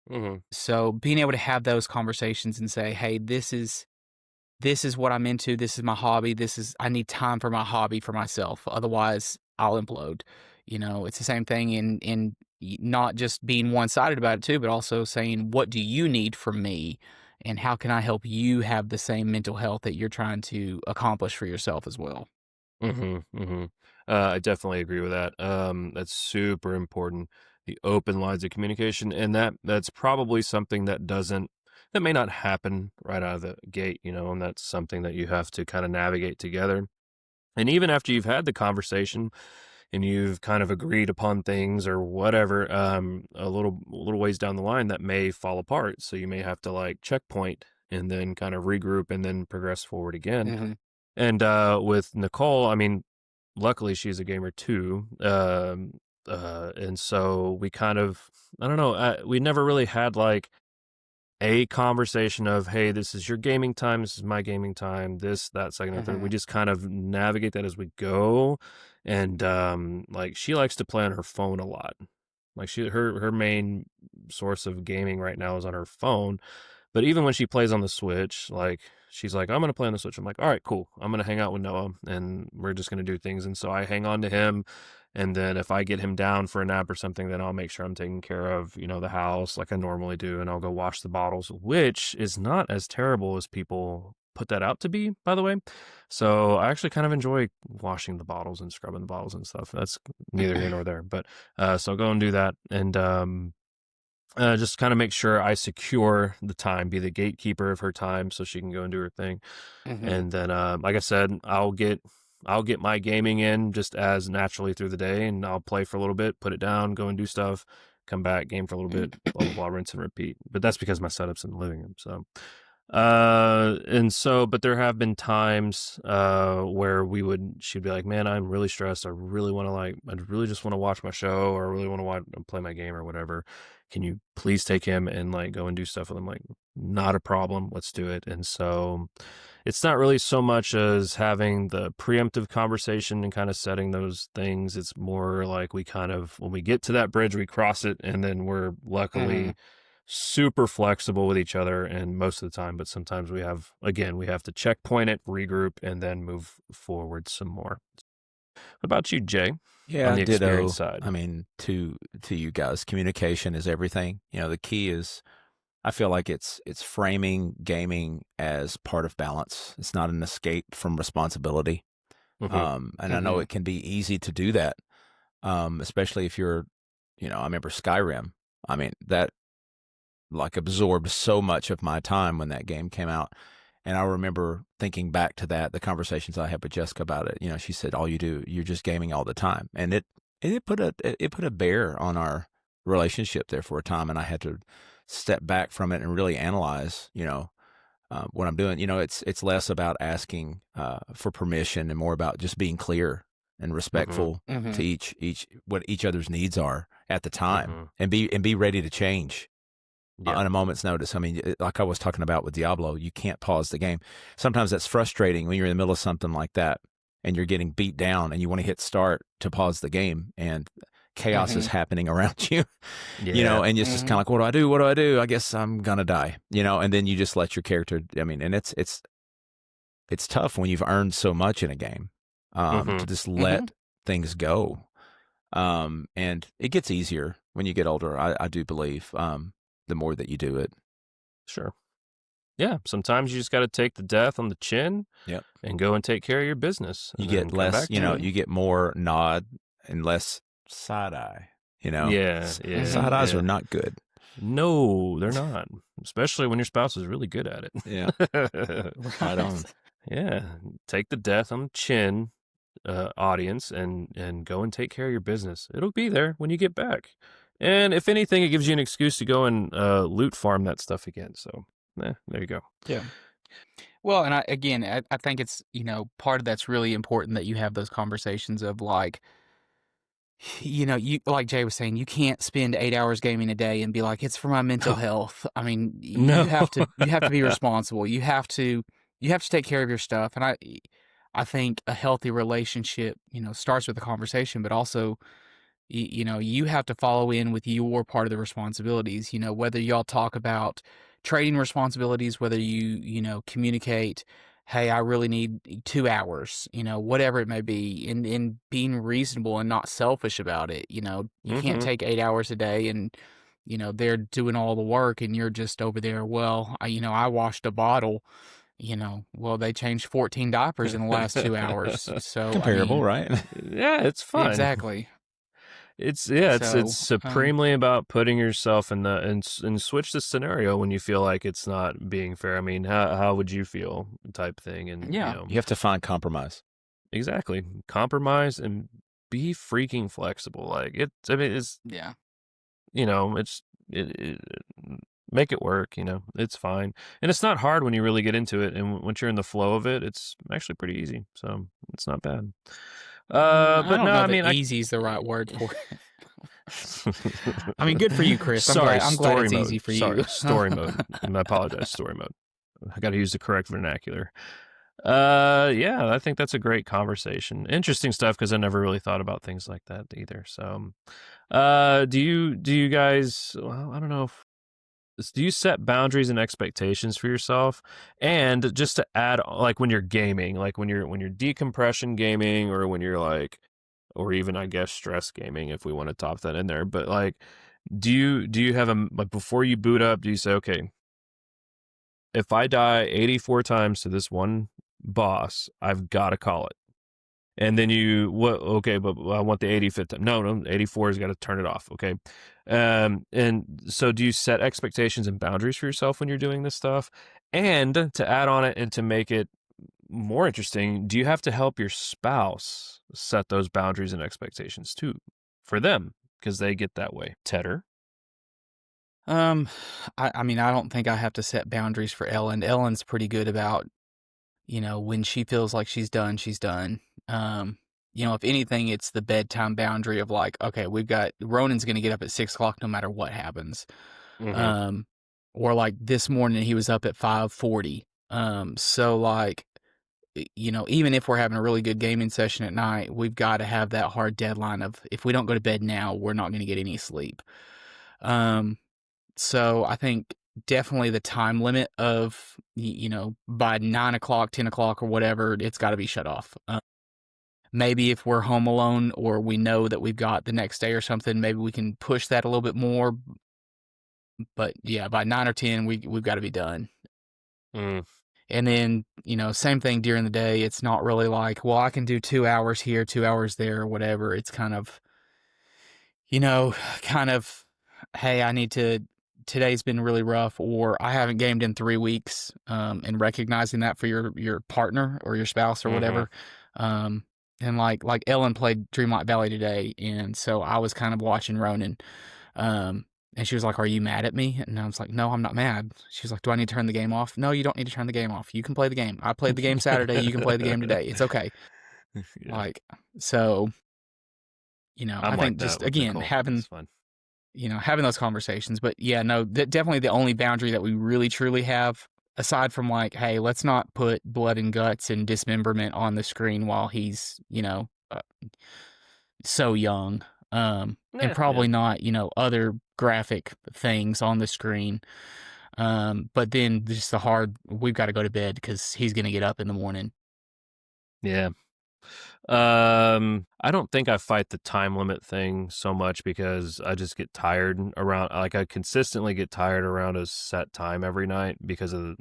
Mm-hmm. So being able to have those conversations and say, hey, this is what I'm into. This is my hobby. I need time for my hobby for myself. Otherwise I'll implode. It's the same thing in not just being one-sided about it too, but also saying, what do you need from me? And how can I help you have the same mental health that you're trying to accomplish for yourself as well? Mm-hmm. Mm-hmm. I definitely agree with that. That's super important. The open lines of communication, and that's probably something that may not happen right out of the gate, and that's something that you have to kind of navigate together. And even after you've had the conversation and you've kind of agreed upon things or whatever, a little ways down the line that may fall apart. So you may have to like checkpoint and then kind of regroup and then progress forward again. Mm-hmm. And with Nicole, I mean, luckily she's a gamer too. And so we kind of, I don't know, we never really had like a conversation of, hey, this is your gaming time, this is my gaming time, this, that, second, and third. We just kind of navigate that as we go. And like she likes to play on her phone a lot. Like her main source of gaming right now is on her phone. But even when she plays on the Switch, like she's like, I'm gonna play on the Switch. I'm like, all right, cool. I'm gonna hang out with Noah and we're just gonna do things. And so I hang on to him. And then if I get him down for a nap or something, then I'll make sure I'm taking care of, the house like I normally do. And I'll go wash the bottles, which is not as terrible as people put that out to be, by the way. So I actually kind of enjoy washing the bottles and scrubbing the bottles and stuff. That's neither here nor there. But so I'll go and do that. And just kind of make sure I secure the time, be the gatekeeper of her time so she can go and do her thing. Mm-hmm. And then, like I said, I'll get my gaming in just as naturally through the day, and I'll play for a little bit, put it down, go and do stuff, come back, game for a little bit, blah, blah, blah, rinse and repeat. But that's because my setup's in the living room. So, but there have been times, where she'd be like, man, I'm really stressed. I really just want to watch my show or I really want to play my game or whatever. Can you please take him and like go and do stuff with him? Like, not a problem. Let's do it. And so it's not really so much as having the preemptive conversation and kind of setting those things. It's more like we kind of, when we get to that bridge, we cross it, and then we're luckily super flexible with each other and most of the time, but sometimes we have to checkpoint it, regroup, and then move forward some more. What about you, Jay? Yeah, On the ditto. experience side. I mean, to you guys, communication is everything. The key is, I feel like it's framing gaming as part of balance. It's not an escape from responsibility. Mm-hmm. And I know it can be easy to do that, especially if you're You know, I remember Skyrim. I mean, that like absorbed so much of my time when that game came out. And I remember thinking back to that, the conversations I had with Jessica about it. You know, she said, "All you do, you're just gaming all the time," and it put a bear on our relationship there for a time, and I had to step back from it and really analyze, you know, what I'm doing. You know, it's less about asking for permission and more about just being clear and respectful to each what each other's needs are at the time, and be ready to change on a moment's notice. I mean, like I was talking about with Diablo, you can't pause the game. Sometimes that's frustrating when you're in the middle of something like that and you're getting beat down and you want to hit start to pause the game and chaos is happening around you, you know, and it's just kind of like, what do I do? What do I do? I guess I'm going to die, you know, and then you just let your character, I mean, and it's tough when you've earned so much in a game, to just let things go. And it gets easier when you get older. I do believe, the more that you do it. Sure. Yeah. Sometimes you just got to take the death on the chin and go and take care of your business. You get less, you know, you get more nod and less side eye, you know? Yeah. Side eyes are not good. No, they're not. Especially when your spouse is really good at it. Yeah. Right on. Yeah. Take the death on the chin, audience, and go and take care of your business. It'll be there when you get back. And if anything, it gives you an excuse to go and loot farm that stuff again. So, there you go. Yeah. Well, and I think it's, you know, part of that's really important that you have those conversations of like, you know, you like Jay was saying, you can't spend 8 hours gaming a day and be like, it's for my mental health. I mean, you have to be responsible. You have to take care of your stuff. And I think a healthy relationship, you know, starts with a conversation, but also, you know, you have to follow in with your part of the responsibilities, you know, whether y'all talk about trading responsibilities, whether you know, communicate, hey, I really need 2 hours, you know, whatever it may be, in being reasonable and not selfish about it. You know, you can't take 8 hours a day and, you know, they're doing all the work and you're just over there. Well, I washed a bottle, you know, well, they changed 14 diapers in the last 2 hours. So comparable, right? Yeah, it's fun. Exactly. It's supremely about putting yourself in and switch the scenario when you feel like it's not being fair. I mean, how would you feel type thing? And yeah, you know, you have to find compromise. Exactly. Compromise and be freaking flexible. Like it's you know, make it work, you know, it's fine. And it's not hard when you really get into it. And once you're in the flow of it, it's actually pretty easy. So it's not bad. I mean, easy is the right word for it. I mean, good for you, Chris. I'm glad it's easy for you. Sorry, story mode. I apologize, story mode. I got to use the correct vernacular. Yeah, I think that's a great conversation. Interesting stuff because I never really thought about things like that either. So, do you guys? Well, I don't know if. Do you set boundaries and expectations for yourself? And just to add, like when you're gaming, like when you're decompression gaming, or when you're like, or even I guess stress gaming, if we want to top that in there. But like, do you have like before you boot up, do you say, okay, if I die 84 times to this one boss, I've got to call it. And then okay, but I want the 85th time. No, 84 has got to turn it off. Okay. And so do you set expectations and boundaries for yourself when you're doing this stuff? And to add on it and to make it more interesting, do you have to help your spouse set those boundaries and expectations too for them? Because they get that way. Tedder? I mean, I don't think I have to set boundaries for Ellen. Ellen's pretty good about, you know, when she feels like she's done, she's done. You know, if anything, it's the bedtime boundary of like, okay, Ronan's going to get up at 6 o'clock no matter what happens. Or like this morning he was up at 5:40. So like, you know, even if we're having a really good gaming session at night, we've got to have that hard deadline of if we don't go to bed now, we're not going to get any sleep. So I think definitely the time limit of, you know, by 9 o'clock, 10 o'clock or whatever, it's got to be shut off. Maybe if we're home alone or we know that we've got the next day or something, maybe we can push that a little bit more. But yeah, by 9 or 10, we've got to be done. And then, you know, same thing during the day. It's not really like, well, I can do 2 hours here, 2 hours there, or whatever. It's kind of, kind of, hey, today's been really rough, or I haven't gamed in 3 weeks, and recognizing that for your partner or your spouse or whatever. And like Ellen played Dreamlight Valley today, and so I was kind of watching Ronan, and she was like, "Are you mad at me?" And I was like, "No, I'm not mad." She was like, "Do I need to turn the game off?" No, you don't need to turn the game off. You can play the game. I played the game Saturday. You can play the game today. It's okay. Yeah. Like, so, I I'm think like just that with again Nicole. having It's fun. having those conversations. But yeah, no, definitely the only boundary that we really truly have, aside from like, hey, let's not put blood and guts and dismemberment on the screen while he's so young, and probably not other graphic things on the screen. But then just we've got to go to bed because he's gonna get up in the morning. Yeah. I don't think I fight the time limit thing so much because I just get tired around, like I consistently get tired around a set time every night because of,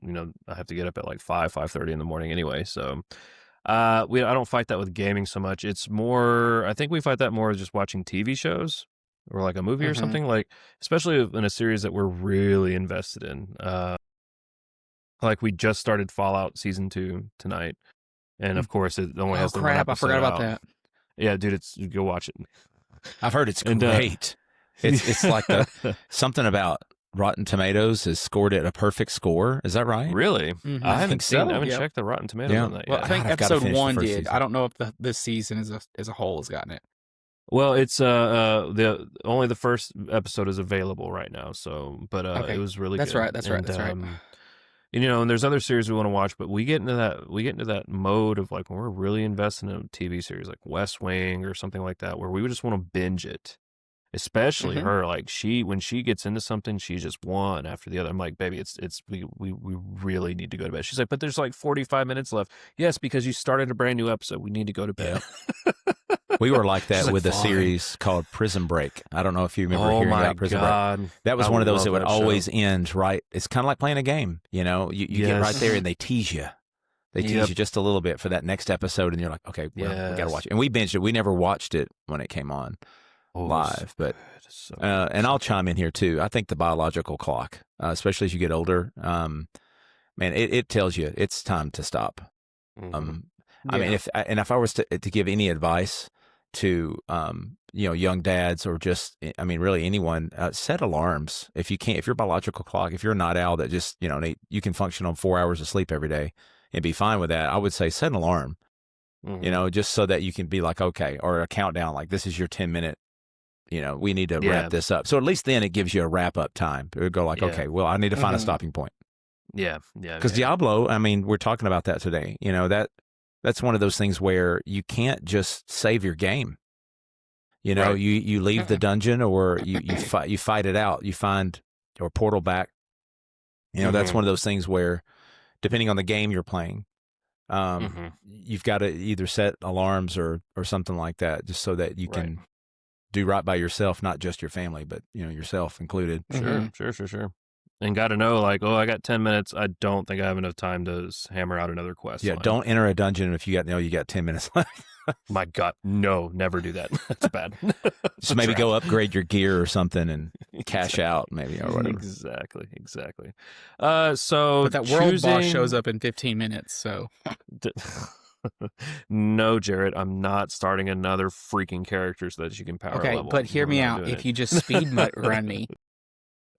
I have to get up at like 5:30 in the morning anyway. So, I don't fight that with gaming so much. It's more, I think we fight that more just watching TV shows or like a movie or something, like, especially in a series that we're really invested in. Like we just started Fallout Season 2 tonight. And of course, it only has the one episode I forgot about out. that. Yeah, dude, go watch it. I've heard it's great. It's like something about Rotten Tomatoes has scored it a perfect score. Is that right? Really? Mm-hmm. I haven't so. I haven't checked the Rotten Tomatoes on that yet. Well, I think episode 1 did. Season. I don't know if this season as a whole has gotten it. Well, it's only the first episode is available right now. So, but it was really good. That's right. And there's other series we want to watch, but we get into that mode of like when we're really invested in a TV series like West Wing or something like that, where we just want to binge it. Especially her, like when she gets into something, she's just one after the other. I'm like, baby, we really need to go to bed. She's like, but there's like 45 minutes left. Yes, because you started a brand new episode. We need to go to bed. Yeah. We were like that with a series called Prison Break. I don't know if you remember hearing about Prison Break. That was one of those that would always end right. It's kind of like playing a game. You get right there and they tease you. They tease you just a little bit for that next episode, and you're like, okay, well, we got to watch it. And we binged it. We never watched it when it came on live, but and I'll chime in here too. I think the biological clock, especially as you get older, man, it tells you it's time to stop. I mean, if I was to give any advice to young dads or just, I mean, really anyone, set alarms if you can't. If your biological clock, if you're a night owl that just you can function on 4 hours of sleep every day and be fine with that, I would say set an alarm. Just so that you can be like, okay, or a countdown, like this is your 10-minute. We need to wrap this up. So at least then it gives you a wrap up time. It would go like, okay, well, I need to find a stopping point. Yeah. Because Diablo, I mean, we're talking about that today. That's one of those things where you can't just save your game. You leave the dungeon or you fight it out. You find or portal back. That's one of those things where, depending on the game you're playing, you've got to either set alarms or something like that, just so that you can do right by yourself, not just your family, but yourself included. Sure. And got to know, like, I got 10 minutes. I don't think I have enough time to hammer out another quest. Yeah, don't enter a dungeon if you got 10 minutes left. My God, no, never do that. That's bad. Just maybe go upgrade your gear or something and cash out, maybe, or whatever. Exactly. But that world boss shows up in 15 minutes, so. No, Jarrett, I'm not starting another freaking character so that you can power level. Okay, but hear me out. If you just speed run me.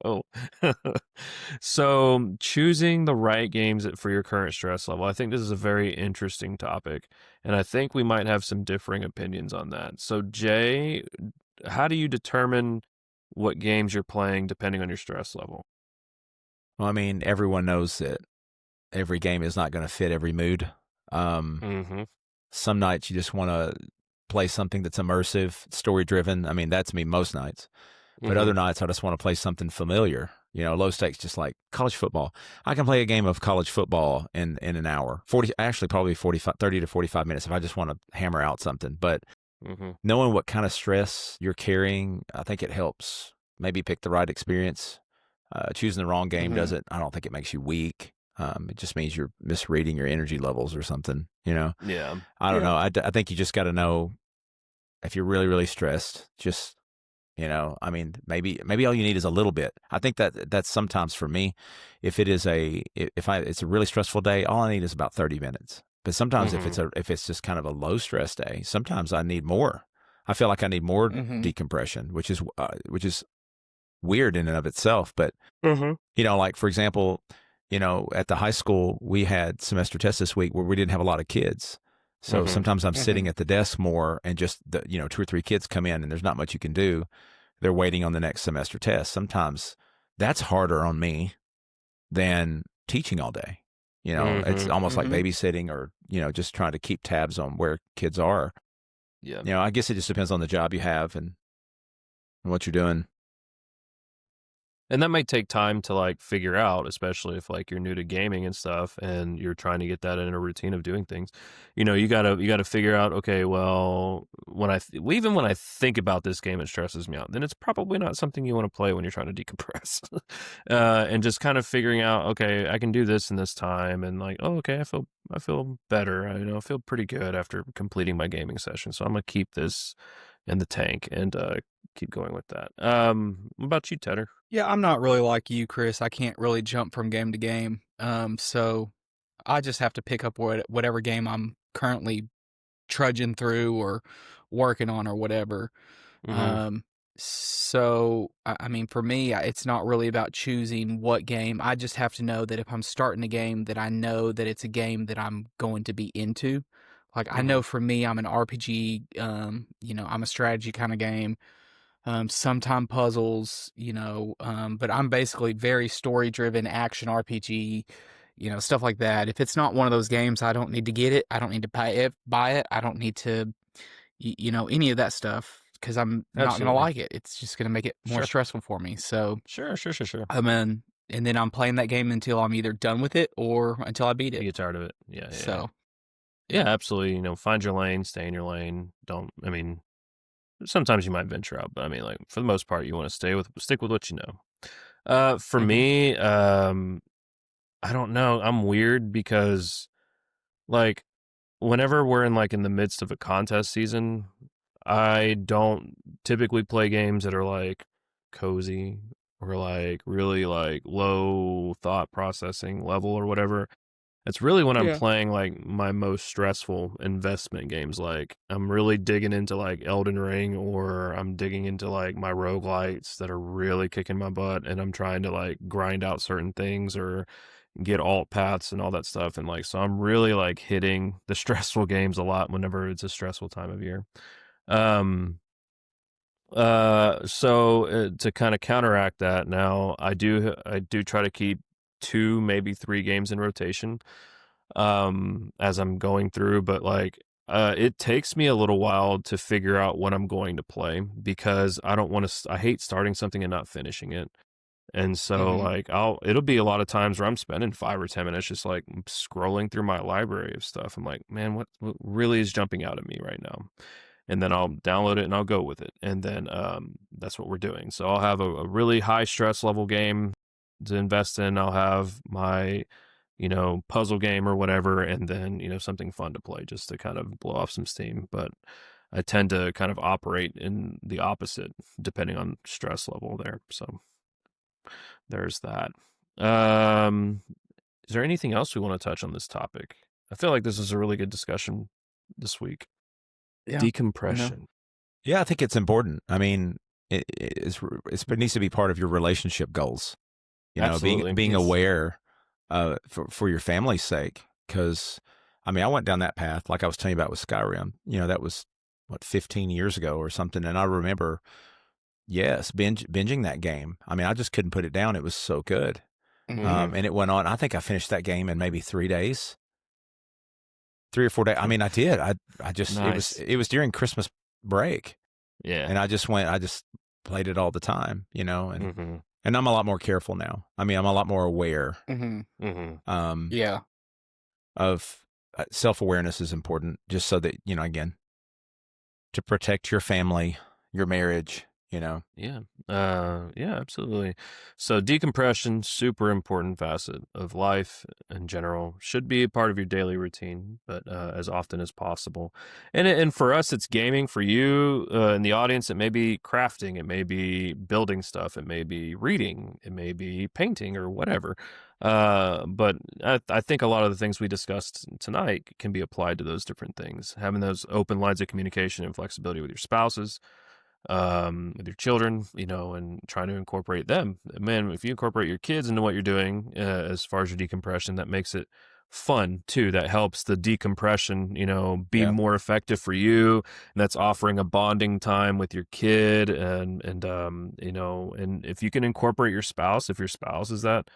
Oh, so choosing the right games for your current stress level. I think this is a very interesting topic, and I think we might have some differing opinions on that. So, Jay, how do you determine what games you're playing depending on your stress level? Well, I mean, everyone knows that every game is not going to fit every mood. Some nights you just want to play something that's immersive, story-driven. I mean, that's me most nights. But other nights, I just want to play something familiar, low stakes, just like college football. I can play a game of college football in an hour, probably 30 to 45 minutes if I just want to hammer out something. But knowing what kind of stress you're carrying, I think it helps maybe pick the right experience. Choosing the wrong game I don't think it makes you weak. It just means you're misreading your energy levels or something, Yeah. I don't know. I think you just got to know if you're really, really stressed, just I mean, maybe all you need is a little bit. I think that's sometimes for me, if it's a really stressful day, all I need is about 30 minutes. But sometimes if it's just kind of a low stress day, sometimes I need more. I feel like I need more decompression, which is weird in and of itself. But like for example, at the high school we had semester tests this week where we didn't have a lot of kids. So sometimes I'm sitting at the desk more, and just 2 or 3 kids come in and there's not much you can do. They're waiting on the next semester test. Sometimes that's harder on me than teaching all day. It's almost like babysitting, or, just trying to keep tabs on where kids are. Yeah. I guess it just depends on the job you have and what you're doing. And that might take time to like figure out, especially if like you're new to gaming and stuff and you're trying to get that in a routine of doing things. You gotta figure out, okay, well, even when I think about this game, it stresses me out, then it's probably not something you want to play when you're trying to decompress. And just kind of figuring out, okay, I can do this in this time, and like, oh, okay, I feel better. I feel pretty good after completing my gaming session. So I'm gonna keep this in the tank and keep going with that. What about you, Tedder? Yeah, I'm not really like you, Chris. I can't really jump from game to game. So I just have to pick up whatever game I'm currently trudging through or working on or whatever. So I mean, for me, it's not really about choosing what game. I just have to know that if I'm starting a game, that I know that it's a game that I'm going to be into. Like I know for me, I'm an RPG. I'm a strategy kind of game. Sometime puzzles, but I'm basically very story-driven action RPG, stuff like that. If it's not one of those games, I don't need to get it. I don't need to buy it. I don't need to, any of that stuff, because I'm not going to like it. It's just going to make it more stressful for me. So Sure. and then I'm playing that game until I'm either done with it or until I beat it. You get tired of it. Yeah. So yeah, absolutely. Find your lane, stay in your lane. Sometimes you might venture out, but I mean, like, for the most part, you want to stick with what you know. For me, I don't know. I'm weird because, like, whenever we're in the midst of a contest season, I don't typically play games that are like cozy or like really like low thought processing level or whatever. It's really when I'm playing like my most stressful investment games. Like I'm really digging into like Elden Ring, or I'm digging into like my roguelites that are really kicking my butt, and I'm trying to like grind out certain things or get alt paths and all that stuff. And like, so I'm really like hitting the stressful games a lot whenever it's a stressful time of year. So to kind of counteract that, now I do try to keep 2, maybe 3 games in rotation as I'm going through, but like it takes me a little while to figure out what I'm going to play, because I hate starting something and not finishing it. And so like it'll be a lot of times where I'm spending 5 or 10 minutes just like scrolling through my library of stuff. I'm like, man, what really is jumping out at me right now? And then I'll download it and I'll go with it. And then that's what we're doing. So I'll have a really high stress level game to invest in. I'll have my, puzzle game or whatever, and then, something fun to play just to kind of blow off some steam. But I tend to kind of operate in the opposite depending on stress level there. So there's that. Is there anything else we want to touch on this topic? I feel like this is a really good discussion this week. Yeah. Decompression. Yeah, I think it's important. I mean, it needs to be part of your relationship goals. Being aware for your family's sake. Because, I mean, I went down that path, like I was telling you about with Skyrim. That was, 15 years ago or something. And I remember, binging that game. I mean, I just couldn't put it down. It was so good. And it went on. I think I finished that game in maybe 3 days. 3 or 4 days. I mean, I did. I just, Nice. it was during Christmas break. Yeah. And I just played it all the time, and I'm a lot more careful now. I mean, I'm a lot more aware. Of self-awareness is important, just so that, again, to protect your family, your marriage, Yeah. Yeah, absolutely. So decompression, super important facet of life in general, should be a part of your daily routine, but as often as possible. And for us, it's gaming. For you in the audience, it may be crafting, it may be building stuff, it may be reading, it may be painting or whatever. But I think a lot of the things we discussed tonight can be applied to those different things. Having those open lines of communication and flexibility with your spouses, with your children, and trying to incorporate them. Man, if you incorporate your kids into what you're doing, as far as your decompression, that makes it fun too. That helps the decompression, be more effective for you. And that's offering a bonding time with your kid. And if you can incorporate your spouse, if your spouse is that,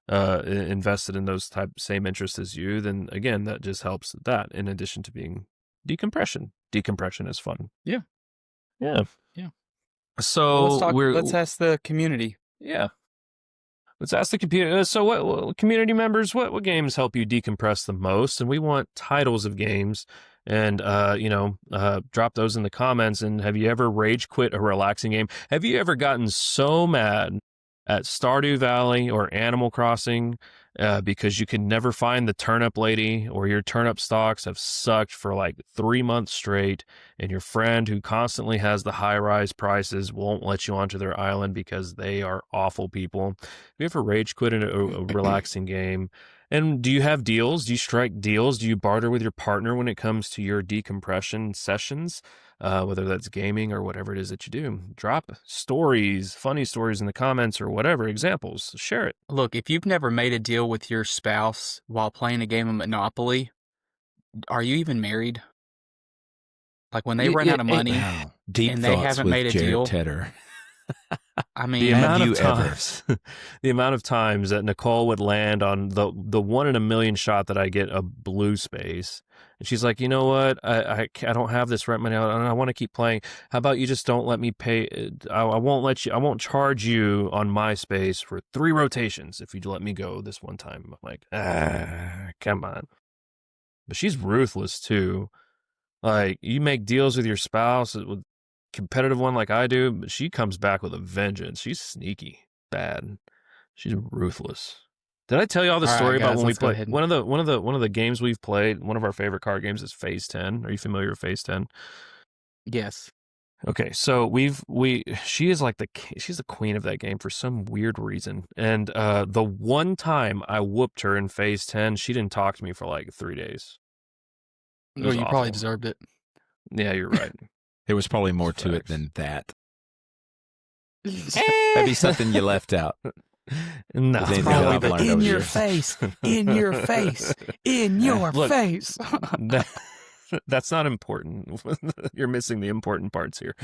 invested in those same interests as you, then again, that just helps that in addition to being decompression. Decompression is fun. Yeah. Yeah. Yeah. So let's ask the community. Yeah. Let's ask the community. So what community members, what games help you decompress the most? And we want titles of games, and drop those in the comments. And have you ever rage quit a relaxing game? Have you ever gotten so mad at Stardew Valley or Animal Crossing because you can never find the turnip lady, or your turnip stalks have sucked for like 3 months straight, and your friend who constantly has the high-rise prices won't let you onto their island because they are awful people? Have you ever rage quit a relaxing game? And do you have deals? Do you strike deals? Do you barter with your partner when it comes to your decompression sessions? Whether that's gaming or whatever it is that you do. Drop stories, funny stories in the comments or whatever, examples. Share it. Look, if you've never made a deal with your spouse while playing a game of Monopoly, are you even married? Like when they run out of money and they haven't made a deal. Tedder. I mean, the amount of times that Nicole would land on the 1 in a million shot that I get a blue space, and she's like, you know what, I don't have this right money, I want to keep playing. How about you just don't let me pay? I won't charge you on my space for 3 rotations if you let me go this one time. I'm like, come on. But she's ruthless too. Like, you make deals with your spouse with competitive one like I do, but she comes back with a vengeance. She's sneaky, bad. She's ruthless. Did I tell you all the story about when we played one of the games we've played? One of our favorite card games is Phase 10. Are you familiar with Phase 10? Yes. Okay, so she's the queen of that game for some weird reason. And the one time I whooped her in Phase 10, she didn't talk to me for like 3 days. Well, you probably deserved it. Yeah, you're right. There was probably more to it than that. Maybe something you left out. No, probably in your face, in your face, in your face. That's not important. You're missing the important parts here.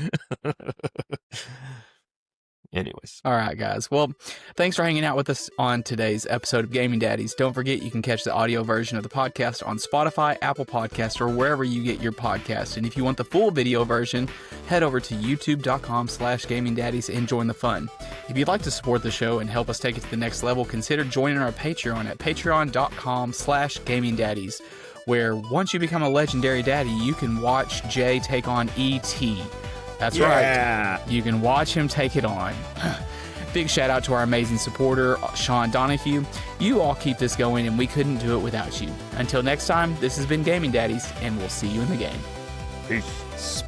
Anyways. All right, guys. Well, thanks for hanging out with us on today's episode of Gaming Daddies. Don't forget, you can catch the audio version of the podcast on Spotify, Apple Podcasts, or wherever you get your podcast. And if you want the full video version, head over to youtube.com/Gaming Daddies and join the fun. If you'd like to support the show and help us take it to the next level, consider joining our Patreon at patreon.com/Gaming Daddies, where once you become a legendary daddy, you can watch Jay take on E.T. That's right. You can watch him take it on. Big shout out to our amazing supporter, Sean Donahue. You all keep this going, and we couldn't do it without you. Until next time, this has been Gaming Daddies, and we'll see you in the game. Peace.